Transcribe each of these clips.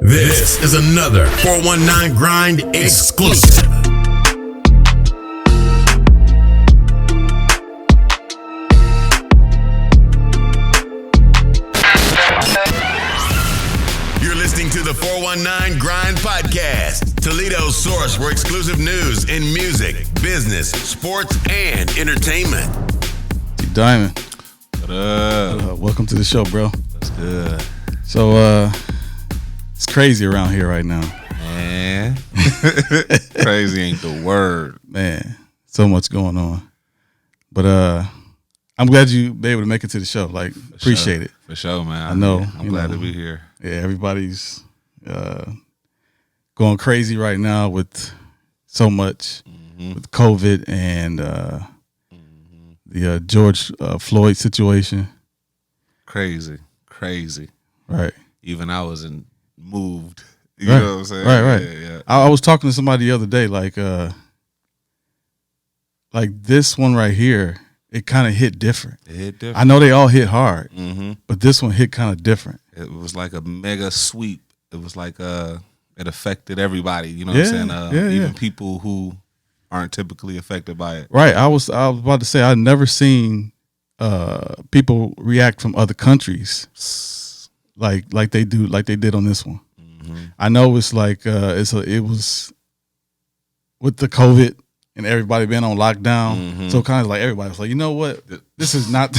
This is another 419 Grind exclusive. You're listening to the 419 Grind podcast, Toledo's source for exclusive news in music, business, sports, and entertainment. Diamond. What up? Welcome to the show, bro. That's good. So, it's crazy around here right now. Man. Crazy ain't the word. Man, so much going on. But I'm glad you be able to make it to the show. Like, appreciate it. For sure, man. I know. I'm glad to be here. Yeah, everybody's going crazy right now with so much, with COVID and the George Floyd situation. Crazy. Right. Even I wasn't moved. You Right. know what I'm saying? Right. Yeah. I was talking to somebody the other day, like this one right here, it kind of hit different. It hit different. I know they all hit hard, Mm-hmm. but this one hit kind of different. It was like a mega sweep. It was like it affected everybody. You know what I'm saying? Even people who aren't typically affected by it. Right. I was about to say I've never seen people react from other countries like they did on this one. Mm-hmm. I know it's like it was with the COVID and everybody been on lockdown. Mm-hmm. So kind of like everybody was like, you know what? This is not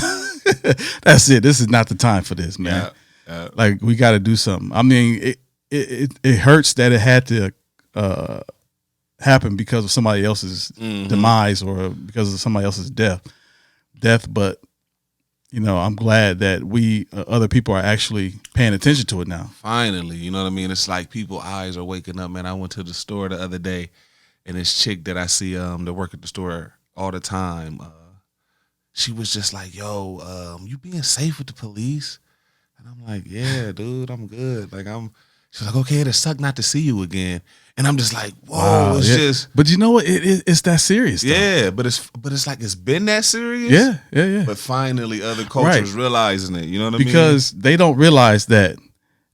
that's it. This is not the time for this, man. Yeah. Like we got to do something. I mean, it hurts that it had to happen because of somebody else's demise or because of somebody else's death. But you know, I'm glad that we other people are actually paying attention to it now. Finally, you know what I mean? It's like people's eyes are waking up, man. I went to the store the other day, and this chick that I see that work at the store all the time, she was just like, yo, you being safe with the police? And I'm like, yeah, dude, I'm good. She's like, okay, it sucked not to see you again. And I'm just like, whoa, Wow, it's yeah. just. But you know what? It's that serious. Though. Yeah, but it's like it's been that serious. Yeah. But finally, other cultures realizing it. You know what I mean? Because they don't realize that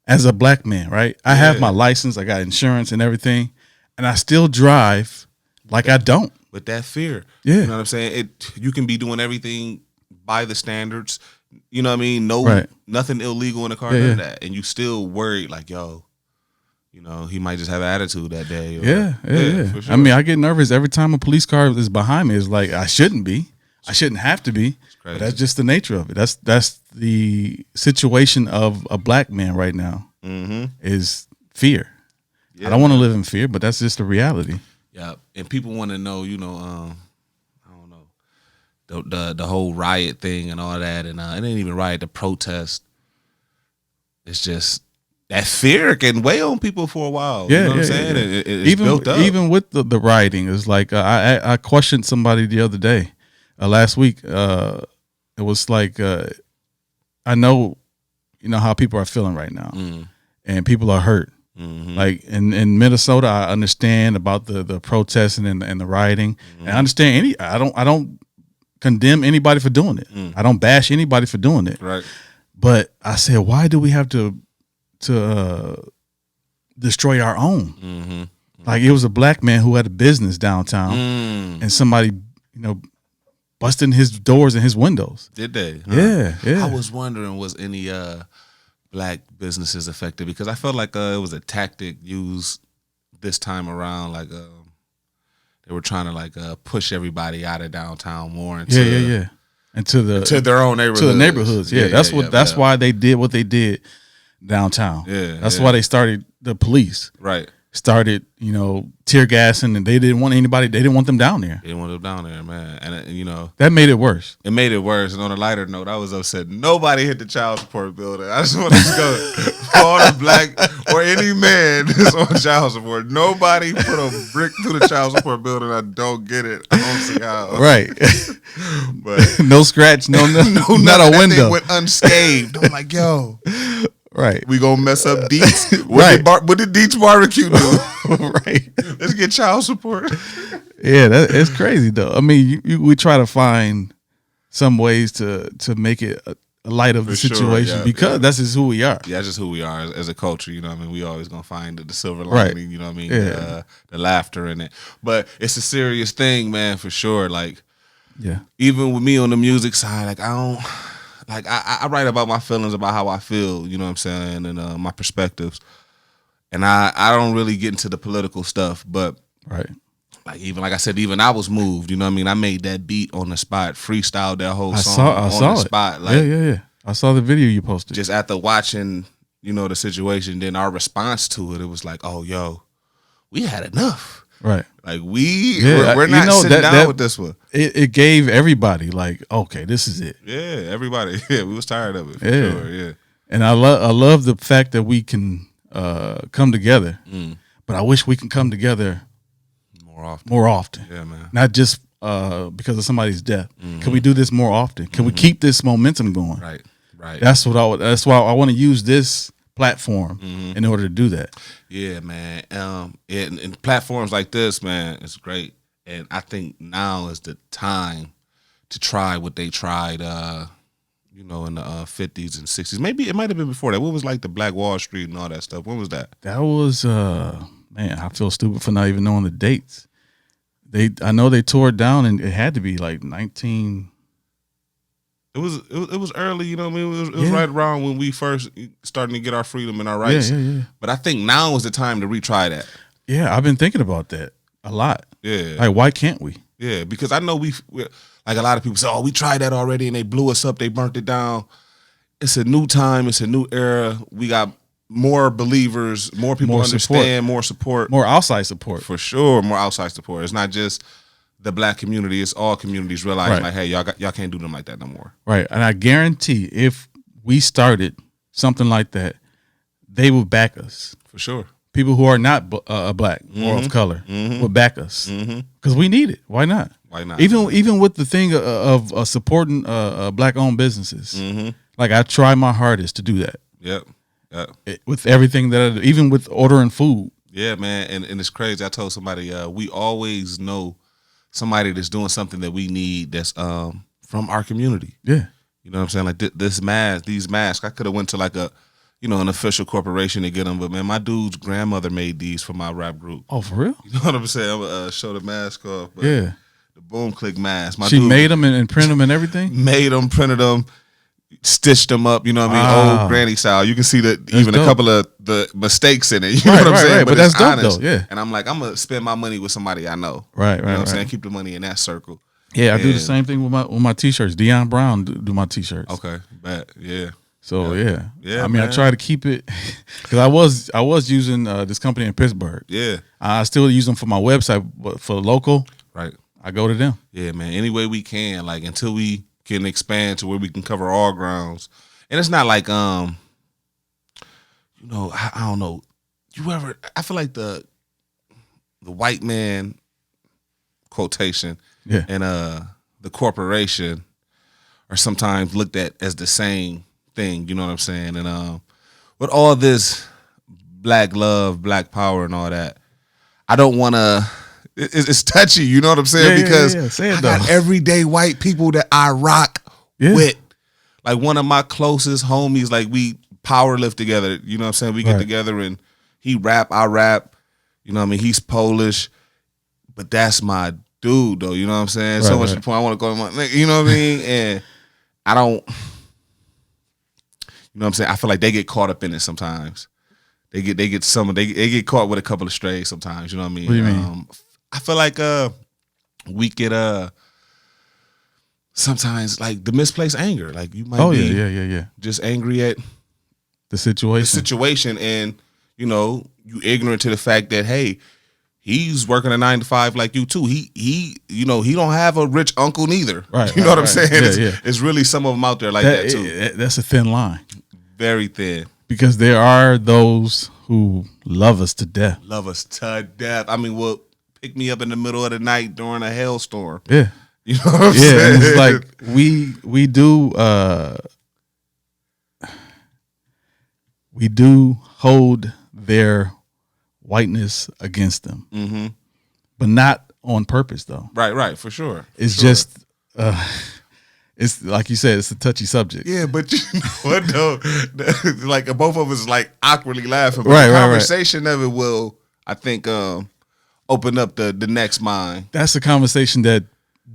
as a black man, right? I have my license, I got insurance and everything, and I still drive like I don't. With that fear. Yeah. You know what I'm saying? You can be doing everything by the standards. You know what I mean? Nothing illegal in the car, none of that. And you still worried like, yo, you know, he might just have an attitude that day. Or, Yeah. For sure. I mean, I get nervous every time a police car is behind me. It's like I shouldn't be. I shouldn't have to be. But that's just the nature of it. That's the situation of a black man right now is fear. Yeah, I don't want to live in fear, but that's just the reality. Yeah. And people want to know, you know, I don't know, the whole riot thing and all that. And it ain't even riot, the protest. It's just that fear can weigh on people for a while. You know what I'm saying? Yeah. It's built up. Even with the rioting, it's like I questioned somebody the other day, last week. It was like I know, you know how people are feeling right now, and people are hurt. Like in Minnesota, I understand about the protesting and the rioting. And I understand I don't condemn anybody for doing it. I don't bash anybody for doing it. Right. But I said, why do we have to destroy our own? Like it was a black man who had a business downtown, and somebody, you know, busting his doors and his windows. Did they? Yeah. I was wondering, was any black businesses affected? Because I felt like it was a tactic used this time around. Like they were trying to like push everybody out of downtown more into and to their own neighborhoods. To the neighborhoods. That's why they did what they did downtown. That's why they started the police. Right. Started, you know, tear gassing, and they didn't want them down there. They didn't want them down there, man. And you know, that made it worse. It made it worse. And on a lighter note, I was upset. Nobody hit the child support building. I just want to go for all the black or any man that's on child support. Nobody put a brick through the child support building. I don't get it. I don't see how. Right. But no scratch, no, not a window. Thing went unscathed. I'm like, yo. Right. We gonna mess up Deets. What did Deets barbecue do? Right. Let's get child support. Yeah, it's crazy though. I mean, we try to find some ways to make it light of the sure, situation because that's just who we are. Yeah, that's just who we are as a culture. You know what I mean? We always gonna find the silver Right. lining. You know what I mean? Yeah. The laughter in it. But it's a serious thing, man, for sure. Like, Yeah. even with me on the music side, like I write about my feelings, about how I feel. You know what I'm saying, and my perspectives. And I don't really get into the political stuff, but Right. like I said, even I was moved. You know what I mean? I made that beat on the spot, freestyled that whole I song saw on the it. spot. Like, Yeah. I saw the video you posted. just after watching, the situation, then our response to it, it was like, oh, yo, we had enough. Right. Like we're not sitting down with this one. It gave everybody like, okay, this is it. Yeah, everybody. Yeah, we was tired of it. For Yeah. sure. Yeah. And I love the fact that we can come together. But I wish we can come together More often. more often. Yeah, man. Not just because of somebody's death. Can we do this more often? Can we keep this momentum going? Right. That's why I want to use this platform in order to do that. Yeah, man. And platforms like this, man, it's great. And I think now is the time to try what they tried, in the 50s and 60s. Maybe it might have been before that. What was like the Black Wall Street and all that stuff? When was that? That was man, I feel stupid for not even knowing the dates. I know they tore it down, and it had to be like 19. It was early, you know what I mean? It was right around when we first starting to get our freedom and our rights. Yeah. But I think now is the time to retry that. Yeah, I've been thinking about that a lot. Yeah. Like, why can't we? Yeah, because I know we're like a lot of people say, oh, we tried that already and they blew us up, they burnt it down. It's a new time, it's a new era. We got more believers, more people understand, more support. More outside support. For sure, more outside support. It's not just the Black community, it's all communities realizing like, hey, y'all can't do them like that no more. Right. And I guarantee if we started something like that, they would back us. For sure. People who are not black or of color would back us because we need it. Why not? Why not? Even with the thing of supporting black-owned businesses, like I try my hardest to do that. Yep. With everything that I do, even with ordering food. Yeah, man, and it's crazy. I told somebody we always know somebody that's doing something that we need that's from our community. Yeah, you know what I'm saying? Like these masks. I could have went to like an official corporation to get them, but man, my dude's grandmother made these for my rap group. Oh, for real? You know what I'm saying? I'm gonna show the mask off. But yeah, the Boom Click mask. She made them and printed them and everything. Made them, printed them, stitched them up. You know what I mean? Wow. Old granny style. You can see that That's even dope. a couple of the mistakes in it. You know what I'm saying? Right. But that's dope though. Yeah. And I'm like, I'm gonna spend my money with somebody I know. Right. You know what I'm saying? Keep the money in that circle. Yeah, I do the same thing with my t-shirts. Deion Brown do my t-shirts. Okay, bet. Yeah. So yeah. Yeah, I mean, man. I try to keep it because I was using this company in Pittsburgh. Yeah. I still use them for my website, but for local, Right. I go to them. Yeah, man. Any way we can, like until we can expand to where we can cover all grounds. And it's not like I don't know. I feel like the white man quotation and the corporation are sometimes looked at as the same thing, you know what I'm saying? And with all this black love, black power and all that, I don't want to it's touchy, you know what I'm saying? Because Say it, I got everyday white people that I rock with. Like one of my closest homies, like we power lift together, you know what I'm saying? We get together and he rap, I rap, you know what I mean? He's Polish, but that's my dude though, you know what I'm saying? So much to the point I want to go to my, you know what I mean? And I don't, you know what I'm saying? I feel like they get caught up in it sometimes. They get caught with a couple of strays sometimes, you know what I mean? What do you mean? I feel like we get sometimes like the misplaced anger. Like you might yeah. just angry at The situation. And you ignorant to the fact that hey, he's working a 9 to 5 like you too. He don't have a rich uncle neither. Right. You know what I'm saying? Yeah, it's really some of them out there like that too. That's a thin line. Very thin. Because there are those who love us to death. Love us to death. I mean, will pick me up in the middle of the night during a hailstorm. Yeah. You know what I'm saying? Yeah, and it's like we do hold their whiteness against them, but not on purpose though. Right, for sure. It's just it's like you said, it's a touchy subject. Yeah, but you know what though? Like both of us like awkwardly laughing. But Right, the right, conversation of it will, I think, open up the next mind. That's a conversation that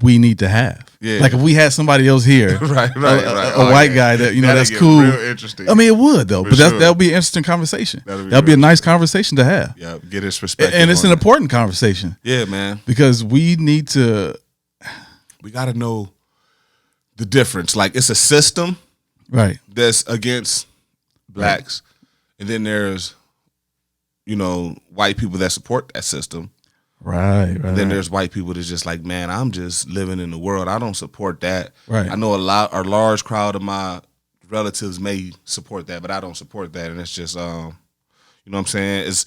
we need to have. Yeah. Like if we had somebody else here, right. a white guy that that's get cool. Real interesting. I mean, it would though, For but sure. that'll be an interesting conversation. That'll be a nice conversation to have. Yeah, get his perspective. And it's on an it. important conversation. Yeah, man. Because we need to. We got to know the difference. Like it's a system, right, that's against blacks, and then there's, white people that support that system. Right. And then there's white people that's just like, man, I'm just living in the world. I don't support that. Right. I know a large crowd of my relatives may support that, but I don't support that. And it's just, you know what I'm saying? It's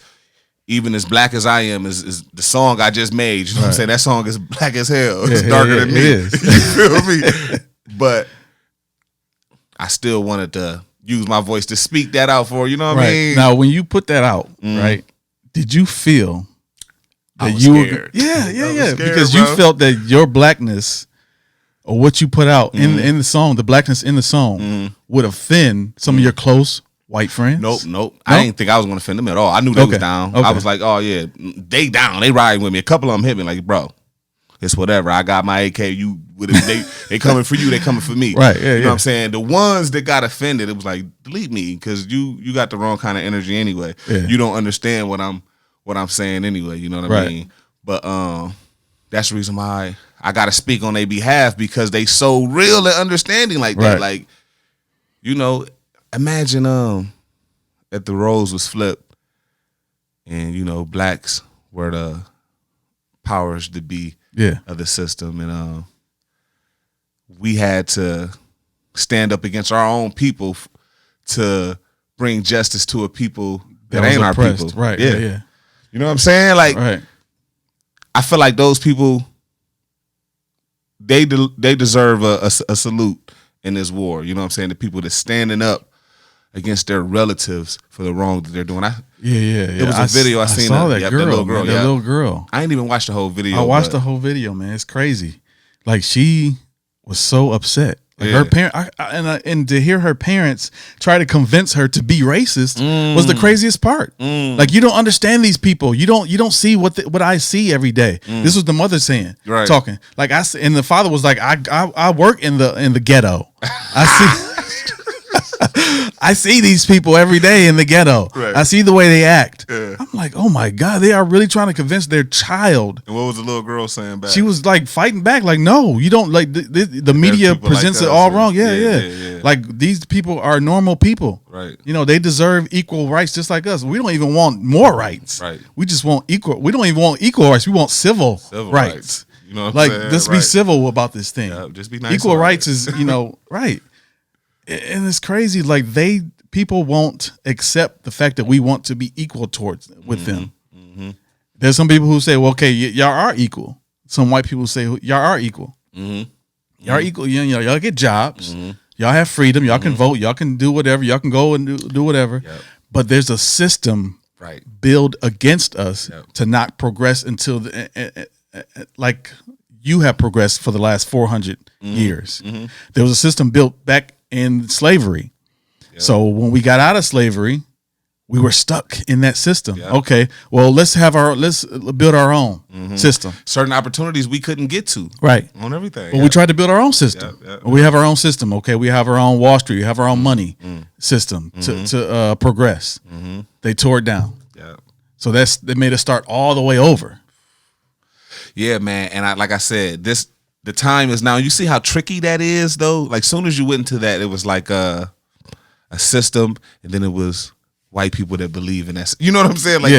even as black as I am is the song I just made. You know what I'm saying? That song is black as hell. It's darker than me. It is. You feel me? But I still wanted to use my voice to speak that out for, you know what I mean? Now, when you put that out, right, did you feel that I was you scared. were, yeah, scared, because bro. you felt that your blackness or what you put out in the song, the blackness in the song would offend some of your close white friends? Nope. I didn't think I was going to offend them at all. I knew they was down. Okay. I was like, oh, yeah, they down. They riding with me. A couple of them hit me like, bro, it's whatever. I got my AK. They coming for you. They coming for me. Right, You know what I'm saying? The ones that got offended, it was like, delete me because you got the wrong kind of energy anyway. Yeah. You don't understand what I'm saying anyway. You know what I mean? But that's the reason why I got to speak on their behalf because they so real and understanding like that. Like, imagine if the roles was flipped and, blacks were the powers to be of the system. And we had to stand up against our own people to bring justice to a people that ain't our people. Right. Yeah. You know what I'm saying? Like, I feel like those people, they deserve a salute in this war. You know what I'm saying? The people that's standing up against their relatives for the wrong that they're doing. It was a video I seen. Saw that girl, that little girl. Man, that little girl. I ain't even watched the whole video. I watched the whole video, man. It's crazy. Like she was so upset. Like her parent, and to hear her parents try to convince her to be racist was the craziest part. Like you don't understand these people. You don't see what I see every day. This was the mother saying, talking. Like and the father was like, I work in the ghetto. I see. I see these people every day in the ghetto. I see the way they act. I'm like, oh my God, they are really trying to convince their child. And what was the little girl saying back? She was like fighting back, like, no, you don't like the media presents like it all wrong. Yeah. Like these people are normal people. Right. They deserve equal rights just like us. We don't even want more rights. Right. We just want equal. We don't even want equal rights. We want civil rights. You know what like I'm saying? let's be civil about this thing. Yeah, just be nice. Equal rights is, right. And it's crazy. Like people won't accept the fact that we want to be equal with them. There's some people who say, well, okay, y'all are equal. Some white people say y'all are equal. Y'all are equal. Y'all get jobs. Y'all have freedom. Y'all can vote. Y'all can do whatever. Y'all can go and do whatever. But there's a system built against us to not progress until like you have progressed for the last 400 years. There was a system built back in slavery. So when we got out of slavery, we were stuck in that system. Okay, well let's build our own system. Certain opportunities we couldn't get to. Right. On everything. But we tried to build our own system. We have our own system. Okay, we have our own Wall Street. We have our own money system to progress. They tore it down. So they made us start all the way over. Yeah, man. And like I said, the time is now. You see how tricky that is, though. Like, soon as you went into that, it was like a system, and then it was white people that believe in that. You know what I'm saying? Like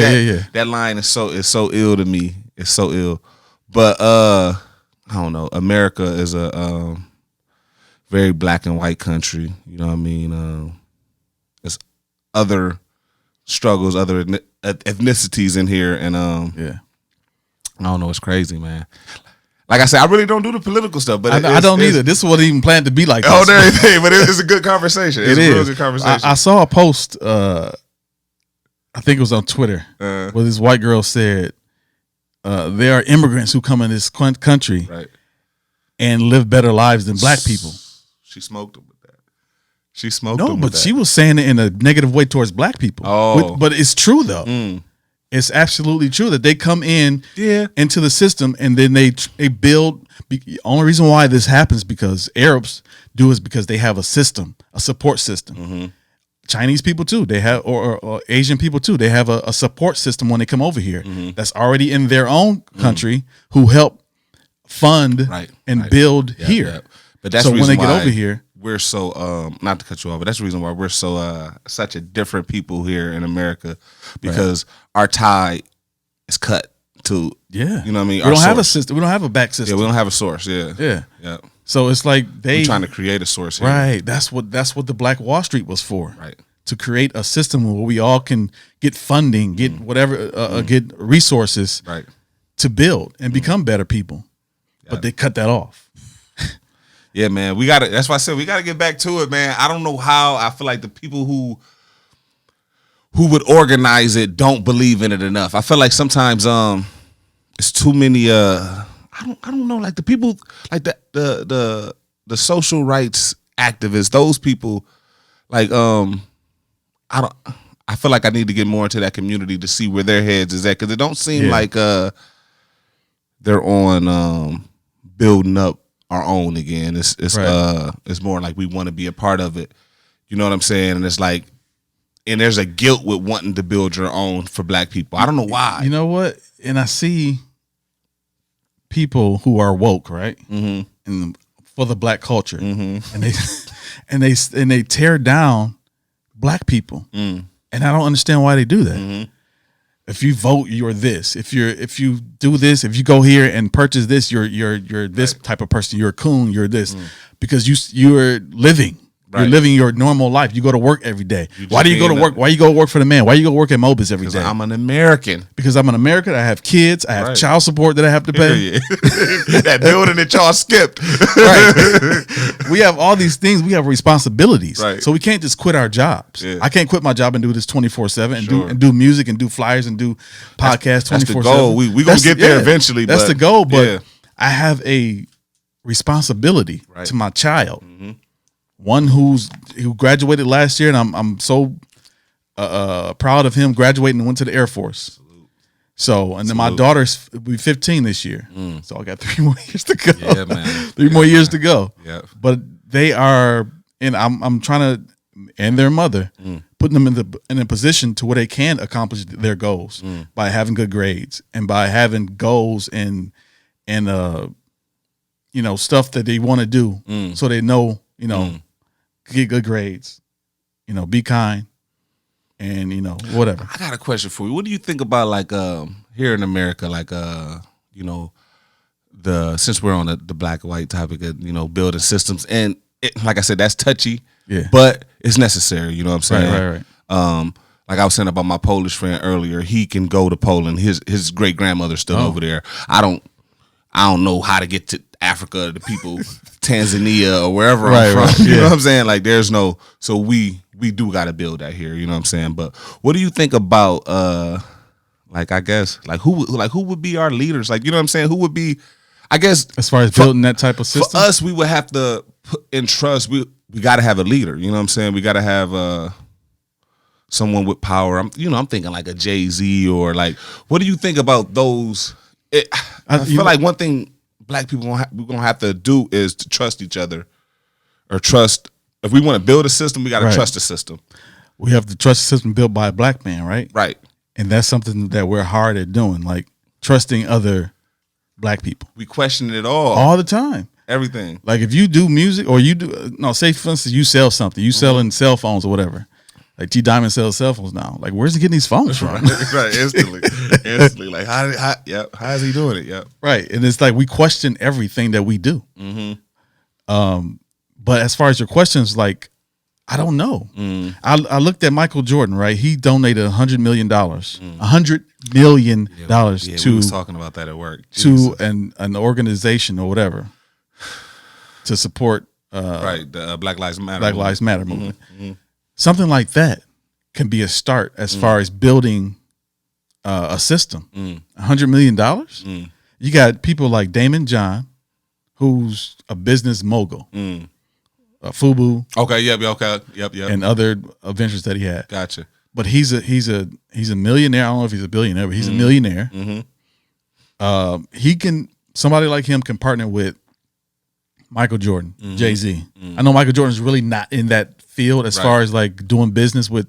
that line is so ill to me. It's so ill. But I don't know. America is a very black and white country. You know what I mean? There's other struggles, other ethnicities in here, and I don't know. It's crazy, man. Like I said, I really don't do the political stuff, but I don't either. This wasn't even planned to be like this. Oh, there anything, but it's a good conversation. It's a real good conversation. I saw a post, I think it was on Twitter, where this white girl said, there are immigrants who come in this country and live better lives than black people. She smoked him with that. She smoked No, him but with that. she was saying it in a negative way towards black people. Oh. But it's true though. It's absolutely true that they come in into the system and then they build. The only reason why this happens because Arabs do is because they have a system, a support system. Chinese people too. They have or Asian people too. They have a support system when they come over here that's already in their own country who help fund and build here. Yeah. But that's so the when reason they get why over here, we're so not to cut you off, but that's the reason why we're so such a different people here in America because our tie is cut to you know what I mean. We don't have a system. We don't have a back system. Yeah, we don't have a source. Yeah. So it's like we're trying to create a source here. Right. That's what the Black Wall Street was for. Right. To create a system where we all can get funding, get whatever, get resources to build and become better people. But they cut that off. Yeah, man. We gotta. That's why I said we gotta get back to it, man. I don't know how. I feel like the people who would organize it don't believe in it enough. I feel like sometimes it's too many. I don't know. Like the people, like the social rights activists. Those people, like I feel like I need to get more into that community to see where their heads is at because it don't seem like they're on building up our own again. It's more like we want to be a part of it. You know what I'm saying? And it's like, and there's a guilt with wanting to build your own for black people. I don't know why. You know what? And I see people who are woke, right? And for the black culture, and they tear down black people, and I don't understand why they do that. If you vote, you're this. If you do this, if you go here and purchase this, you're this type of person. You're a coon. You're this because you're living. You're living your normal life. You go to work every day. Why do you go to work? Why you go to work for the man? Why you go work at Mobis every day? I'm an American. Because I'm an American. I have kids. I have child support that I have to pay. That building that y'all skipped. We have all these things. We have responsibilities. So we can't just quit our jobs. I can't quit my job and do this 24/7 and do music and do flyers and do podcasts 24/7. That's the goal. We gonna get there eventually. That's the goal. But I have a responsibility to my child. One who graduated last year, and I'm so proud of him graduating and went to the Air Force. So, and then my daughter's will be 15 this year. So I got 3 more years to go. Yeah, man. 3 more years to go. Yeah. But they are, and I'm trying to, and their mother, putting them in a position to where they can accomplish their goals by having good grades and by having goals and stuff that they want to do, so they know, get good grades, be kind, and whatever. I got a question for you. What do you think about like here in America, like since we're on the black and white topic of building systems, and like I said, that's touchy, but it's necessary. You know what I'm saying? Right. Like I was saying about my Polish friend earlier, he can go to Poland. His great grandmother's still over there. I don't know how to get to Africa, the people, Tanzania or wherever I'm from. You know what I'm saying? Like there's no, so we do got to build that here. You know what I'm saying? But what do you think about, like, I guess, like who would be our leaders? Like, you know what I'm saying? Who would be, I guess, as far as building that type of system? For us, we would have to put in trust. We got to have a leader. You know what I'm saying? We got to have someone with power. I'm thinking like a Jay-Z or like, what do you think about those? I feel like one thing black people we're gonna have to do is to trust each other, or trust. If we want to build a system, we got to trust the system. We have to trust the system built by a black man, right? Right. And that's something that we're hard at doing, like trusting other black people. We question it all the time. Everything. Like if you do music or you do say for instance you sell something, you selling cell phones or whatever. Like T Diamond sells cell phones now. Like where's he getting these phones from? Right, instantly. Like how is he doing it? Yep. Right, and it's like we question everything that we do. But as far as your questions, like I don't know. I looked at Michael Jordan. Right, he donated $100 million. $100 million to. We was talking about that at work. To an organization or whatever to support. The Black Lives Matter. Black Lives Matter movement. Something like that can be a start as far as building a system. $100 million. You got people like Damon John, who's a business mogul, FUBU. Okay, yep. And other ventures that he had. Gotcha. But he's a millionaire. I don't know if he's a billionaire, but he's a millionaire. Somebody like him can partner with Michael Jordan, Jay-Z. I know Michael Jordan's really not in that field as far as like doing business with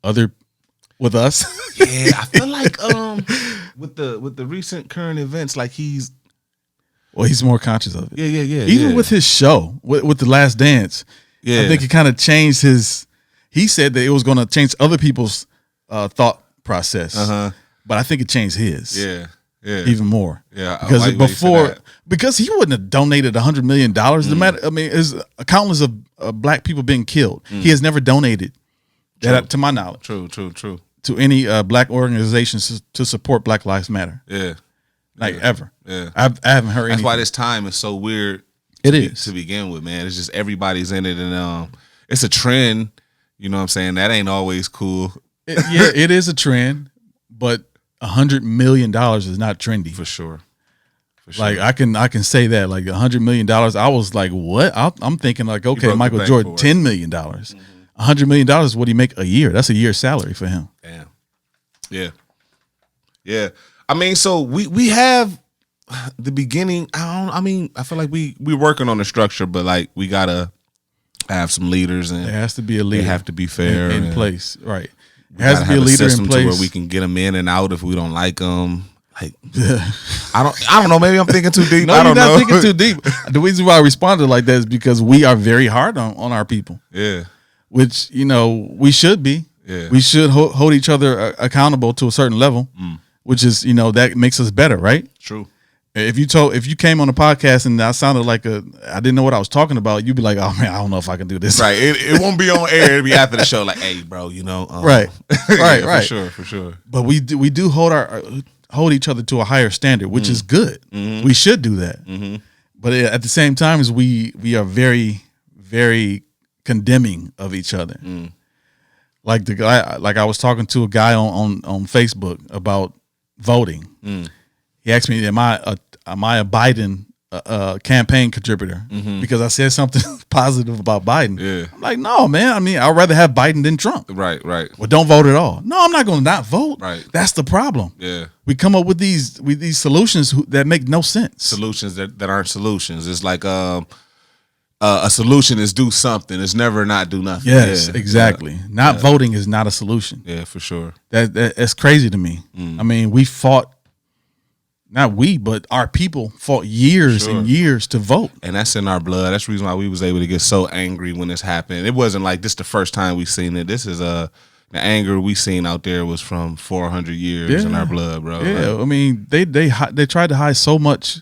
us. Yeah, I feel like with the recent current events, like he's more conscious of it. Yeah. Even with his show, with The Last Dance, I think it kind of changed his. He said that it was going to change other people's thought process, but I think it changed his. Yeah. Even more. Yeah, because because he wouldn't have donated $100 million. No matter, I mean, there's countless of black people being killed. He has never donated that, to my knowledge. True. To any black organizations to support Black Lives Matter. Yeah, ever. Yeah, I haven't heard. That's why this time is so weird. It is to begin with, man. It's just everybody's in it, and it's a trend. You know what I'm saying? That ain't always cool. It is a trend, but $100 million is not trendy for sure. Like I can say that, like $100 million. I was like, what? I'm thinking like, okay, Michael Jordan, $10 million. $100 million is what he make a year. That's a year's salary for him. Damn. Yeah. I mean, so we have the beginning. I feel like we're working on the structure, but like we gotta have some leaders, and there has to be a leader. They have to be fair in place, right? There has to be a leader in place where we can get them in and out if we don't like them. Like, I don't know. Maybe I'm thinking too deep. No, I don't you're not know. thinking too deep. The reason why I responded like that is because we are very hard on our people. Yeah. Which, we should be. Yeah. We should hold each other accountable to a certain level, which is, that makes us better, right? True. If you came on the podcast and I sounded like I didn't know what I was talking about, you'd be like, oh man, I don't know if I can do this. Right. It won't be on air. It'll be after the show. Like, hey, bro, right. Right. For sure. But we do hold each other to a higher standard, which is good. We should do that. But at the same time, we are very, very condemning of each other. Like the guy, like I was talking to a guy on Facebook about voting. He asked me, am I a Biden campaign contributor? Because I said something positive about Biden. Yeah. I'm like, no, man. I mean, I'd rather have Biden than Trump. Right. Well, don't vote at all. No, I'm not going to not vote. Right. That's the problem. Yeah. We come up with these solutions that make no sense. Solutions that aren't solutions. It's like a solution is do something. It's never not do nothing. Yes, exactly. Not voting is not a solution. Yeah, for sure. That's crazy to me. I mean, we fought. Not we, but our people fought years and years to vote. And that's in our blood. That's the reason why we was able to get so angry when this happened. It wasn't like this the first time we seen it. This is the anger we seen out there was from 400 years in our blood, bro. Yeah, like, I mean, they tried to hide so much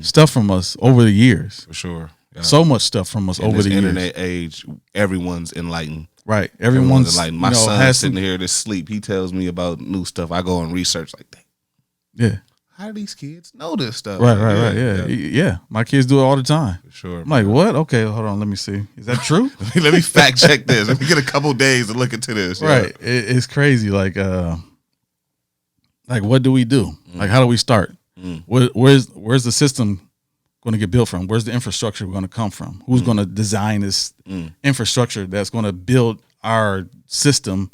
stuff from us over the years. For sure. Yeah. So much stuff from us over the years. In this internet age, everyone's enlightened. Right. Everyone's enlightened. My son's sitting here to sleep. He tells me about new stuff. I go and research like that. Yeah. How do these kids know this stuff? Right. Yeah. My kids do it all the time. For sure. I'm like, what? Okay, hold on. Let me see. Is that true? let me fact check this. Let me get a couple days to look into this. Right. Yeah. It's crazy. Like what do we do? Like, how do we start? Where's the system going to get built from? Where's the infrastructure going to come from? Who's going to design this infrastructure that's going to build our system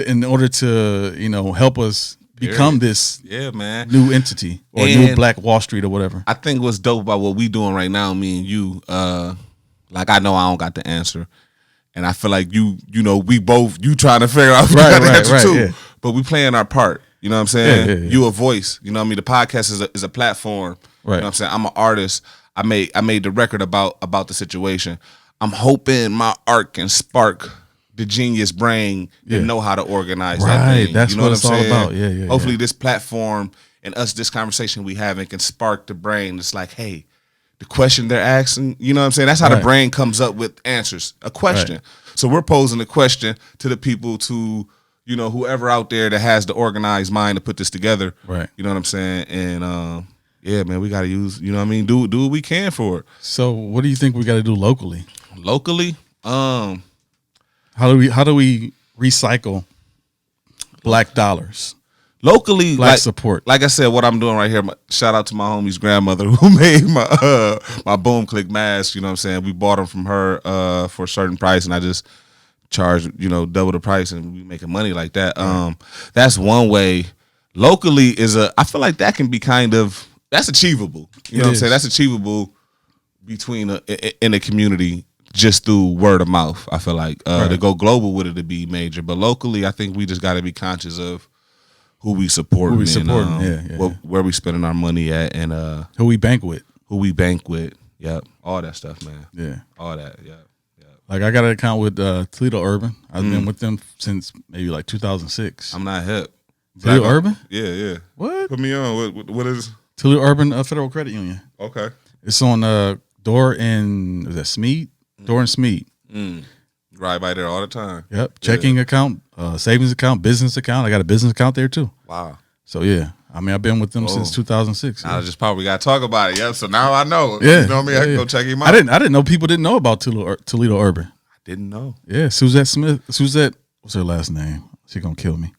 in order to, help us become this new entity or new Black Wall Street or whatever. I think what's dope about what we doing right now, me and you, like I know I don't got the answer. And I feel like you trying to figure out the answer too. Yeah. But we playing our part. You know what I'm saying? Yeah. You a voice. You know what I mean? The podcast is a platform. Right. You know what I'm saying? I'm an artist. I made the record about the situation. I'm hoping my art can spark the genius brain to know how to organize that thing. That's you know what it's all about. Yeah. Hopefully this platform and this conversation we having can spark the brain. It's like, hey, the question they're asking, you know what I'm saying? That's how the brain comes up with answers. A question. Right. So we're posing a question to the people, to whoever out there that has the organized mind to put this together. Right. You know what I'm saying? And yeah, man, we gotta use, you know what I mean, do what we can for it. So what do you think we gotta do locally? How do we recycle Black dollars? locally, Black support. Like I said, what I'm doing right here. Shout out to my homie's grandmother who made my Boom Click mask. You know what I'm saying? We bought them from her for a certain price, and I just charge double the price, and we making money like that. That's one way. Locally I feel like that can be that's achievable. You know what I'm saying? That's achievable in a community just through word of mouth. I feel like to go global with it to be major, but locally, I think we just got to be conscious of who we support, where we spending our money at, and who we bank with. Yep, all that stuff, man. Yeah, all that. Yeah. Like I got an account with Toledo Urban. I've been with them since maybe like 2006. I'm not hip. Toledo Urban? Yeah. What? Put me on. What is Toledo Urban Federal Credit Union? Okay. It's on Door and is that Smead? Door and Smead. Ride by there all the time. Yep. Checking account, savings account, business account. I got a business account there too. Wow. So yeah, I mean I've been with them since 2006. I just probably got to talk about it. Yep. So now I know. Yeah. You know what I mean? I can go check him out. I didn't know people didn't know about Toledo Urban. I didn't know. Yeah, Suzette Smith. Suzette, what's her last name? She gonna kill me.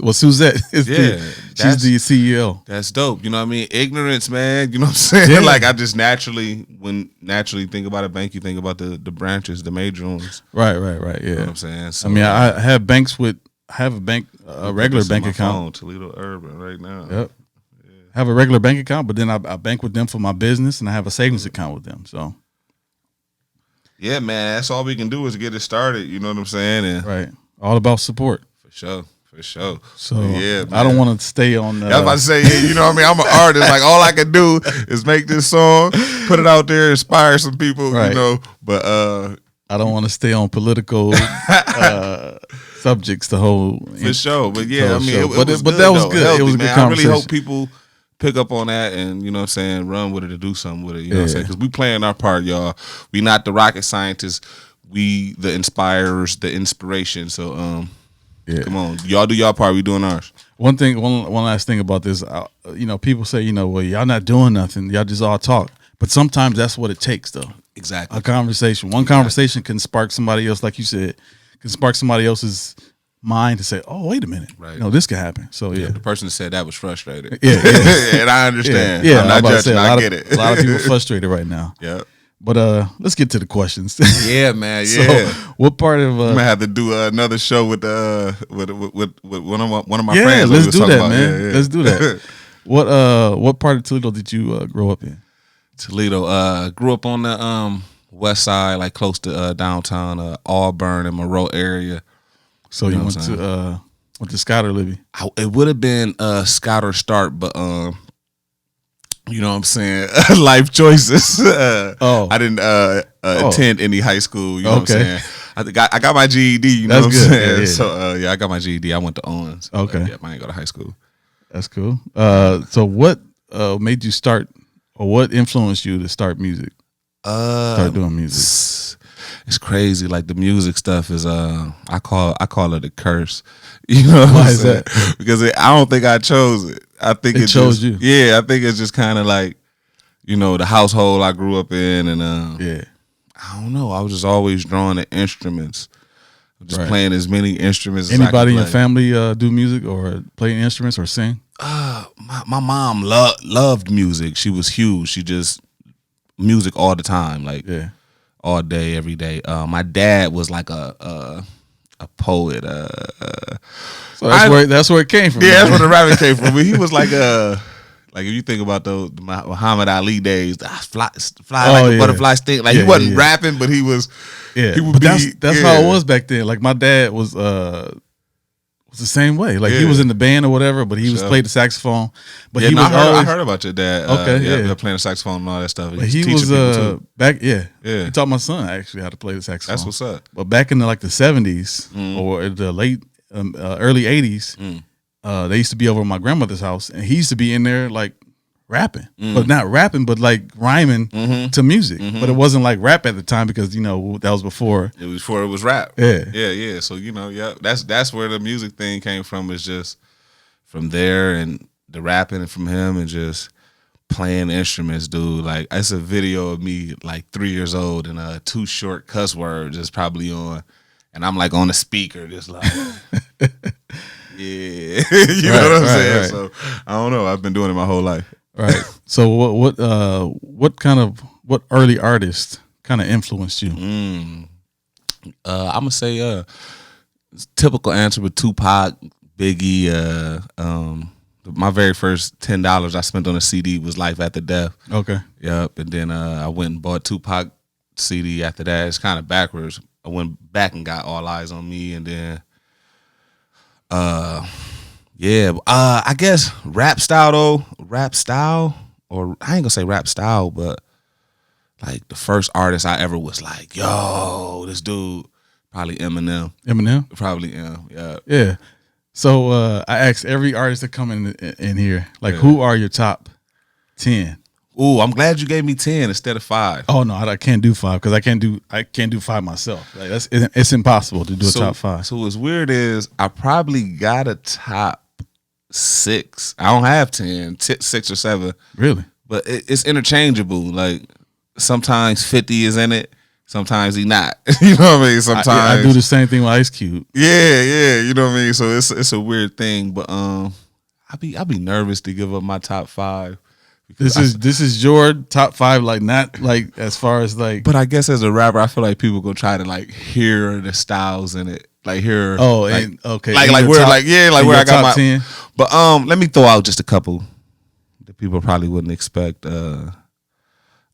Well, Suzette is she's the CEO. That's dope. You know what I mean? Ignorance, man. You know what I'm saying? Yeah. Like I just naturally think about a bank, you think about the branches, the major ones. Right. Yeah. You know what I'm saying? So, I mean, I have banks I have a regular bank account. Toledo Urban right now. Yep. Yeah. I have a regular bank account, but then I bank with them for my business, and I have a savings account with them. So. Yeah, man. That's all we can do is get it started. You know what I'm saying? And right. All about support. For sure. So yeah, man. I don't want to stay on. I was about to say, you know what I mean? I'm an artist. Like all I can do is make this song, put it out there, inspire some people, right. You know. But I don't want to stay on political subjects the whole. For sure, but yeah, I mean, it was but good, that was though. good. Healthy, it was a man. good conversation. I really hope people pick up on that and, you know what I'm saying, run with it and do something with it. You know what I'm saying? Because we playing our part, y'all. We not the rocket scientists. We the inspirers, the inspiration. So, come on, y'all do y'all part. We doing ours. One last thing about this. People say, well, y'all not doing nothing. Y'all just all talk. But sometimes that's what it takes, though. Exactly. A conversation. One conversation can spark somebody else, like you said, can spark somebody else's mind to say, oh, wait a minute. Right. This can happen. So, yeah. The person that said that was frustrated. Yeah. And I understand. Yeah. I'm not judging. I get it. A lot of people frustrated right now. Yeah. But let's get to the questions. Yeah, man. Yeah. So, what part of I'm gonna have to do another show with one of my friends. Yeah, let's do that, man. Yeah. Let's do that. What part of Toledo did you grow up in? Toledo. Grew up on the west side, like close to downtown Auburn and Monroe area. So you went to Scott or Libby? It would have been Scott or Start, but you know what I'm saying? Life choices. I didn't attend any high school. You know what I'm saying? I got my GED. You know what I'm saying? Yeah. So I got my GED. I went to Owens. Okay. Yeah, I ain't go to high school. That's cool. So what made you start, or what influenced you to start music? Start doing music. It's crazy. Like the music stuff is I call it a curse. You know why is that? Because I don't think I chose it. I think it chose you. Yeah, I think it's just kind of like, the household I grew up in, and I don't know. I was just always drawn to instruments. Just playing as many instruments. Anybody in your family do music or play instruments or sing? My mom loved music. She was huge. She just music all the time, like all day, every day. My dad was like a poet. So that's where it came from. Yeah, that's where the rapping came from. But he was like if you think about the Muhammad Ali days, fly like a butterfly sting. Like he wasn't rapping, but he was. Yeah, he would that's how it was back then. Like my dad was the same way. Like he was in the band or whatever, but he was played the saxophone. But he was I heard about your dad. Okay, playing the saxophone and all that stuff. But he was back. Yeah. He taught my son actually how to play the saxophone. That's what's up. But back in the 70s or the late early 80s, they used to be over at my grandmother's house, and he used to be in there like rapping, but not rapping, but like rhyming to music. But it wasn't like rap at the time because that was before. It was before it was rap. Yeah. So that's where the music thing came from. Is just from there and the rapping and from him and just playing instruments, dude. Like it's a video of me like 3 years old and Too Short cuss words is probably on, and I'm like on the speaker, just like. Yeah, you know what I'm saying. Right. So I don't know. I've been doing it my whole life. Right. So what early artist kind of influenced you? I'm gonna say typical answer with Tupac, Biggie. My very first $10 I spent on a CD was Life After Death. Okay. Yep. And then I went and bought Tupac CD after that. It's kind of backwards. I went back and got All Eyes on Me, and then I guess rap style though. Rap style, or I ain't gonna say rap style, but like the first artist I ever was like, yo, this dude, probably Eminem. Eminem? Probably M, yeah. Yeah. So I asked every artist that come in here, like, who are your top 10? Ooh, I'm glad you gave me 10 instead of 5. Oh no, I can't do 5 because I can't do 5 myself. Like it's impossible to do a top 5. So what's weird is I probably got a top 6. I don't have 10, 6 or 7. Really? But it's interchangeable. Like sometimes 50 is in it, sometimes he not. You know what I mean? Sometimes I do the same thing with Ice Cube. Yeah, you know what I mean. So it's a weird thing, but I'll be nervous to give up my top 5. This is your top 5, like not like as far as like. But I guess as a rapper, I feel like people gonna try to like hear the styles in it, like hear. Oh, like, and okay, like in where top, like yeah, like where I got my. 10? But let me throw out just a couple that people probably wouldn't expect. I'm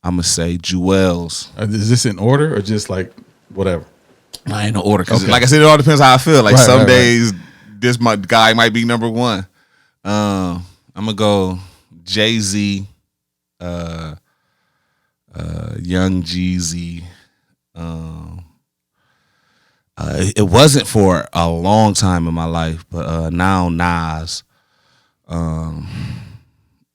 gonna say Jewels. Is this in order or just like whatever? I ain't no order because, like I said, it all depends how I feel. Like some days, this guy might be number 1. I'm gonna go Jay-Z, Young Jeezy. It wasn't for a long time in my life, but now Nas.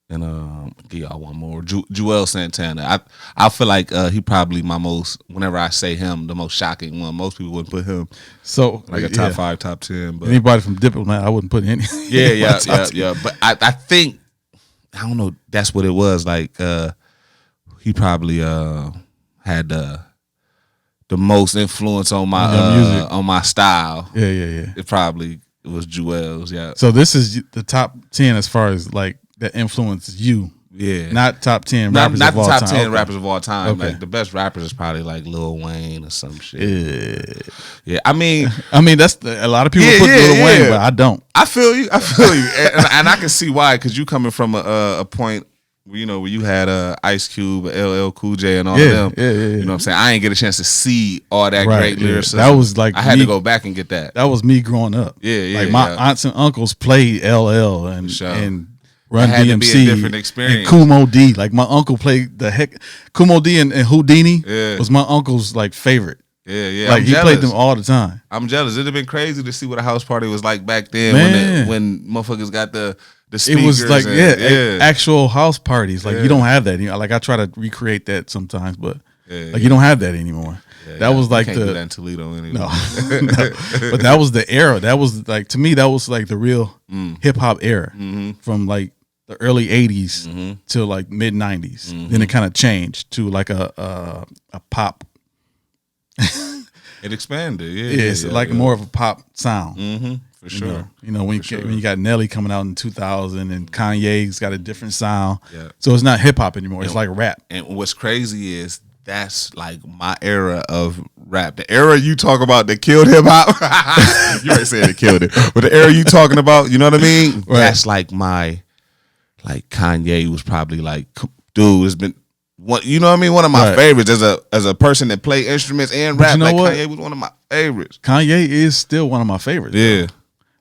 And give y'all one more. Joel Santana. I feel like he probably my most. Whenever I say him, the most shocking one. Most people wouldn't put him So like a top 5, top 10. But anybody from Diplomat, I wouldn't put any. yeah. But I think I don't know. That's what it was. Like he probably had the most influence on my music, on my style. Yeah. It was Jewel's. Yeah. So this is the top 10 as far as like that influences you. Yeah. Not top 10 rappers not of the all top time. 10 rappers of all time. Okay. Like the best rappers is probably like Lil Wayne or some shit. Yeah. Yeah. I mean that's a lot of people put Lil Wayne, but I don't. I feel you. and I can see why, because you coming from a point where, you know, where you had Ice Cube, LL Cool J, and all of them. Yeah. You know what I'm saying? I ain't get a chance to see all that great lyricism. That was like I had to go back and get that. That was me growing up. Yeah. Like my aunts and uncles played LL and Run had DMC, to be a different experience. and Kumo D. Like my uncle played Kumo D and Houdini was my uncle's like favorite. Yeah. Like he played them all the time. I'm jealous. It'd have been crazy to see what a house party was like back then when motherfuckers got the speakers. It was like actual house parties. Like you don't have that. You know, like I try to recreate that sometimes, but you don't have that anymore. That was like can't do that in Toledo anymore. No. But that was the era. That was like, to me, that was like the real hip hop era from like the early 80s till like mid 90s. Then it kind of changed to like a pop. It expanded. It's like more of a pop sound. For sure. You know when you got Nelly coming out in 2000 and Kanye's got a different sound. Yeah. So it's not hip hop anymore. It's like rap. And what's crazy is that's like my era of rap. The era you talk about that killed hip hop. You already said it killed it. But the era you talking about, you know what I mean? Right. That's like Kanye was probably like, dude, it's been one, you know what I mean? One of my favorites as a person that play instruments and rap. You know what? Kanye was one of my favorites. Kanye is still one of my favorites. Yeah. Though.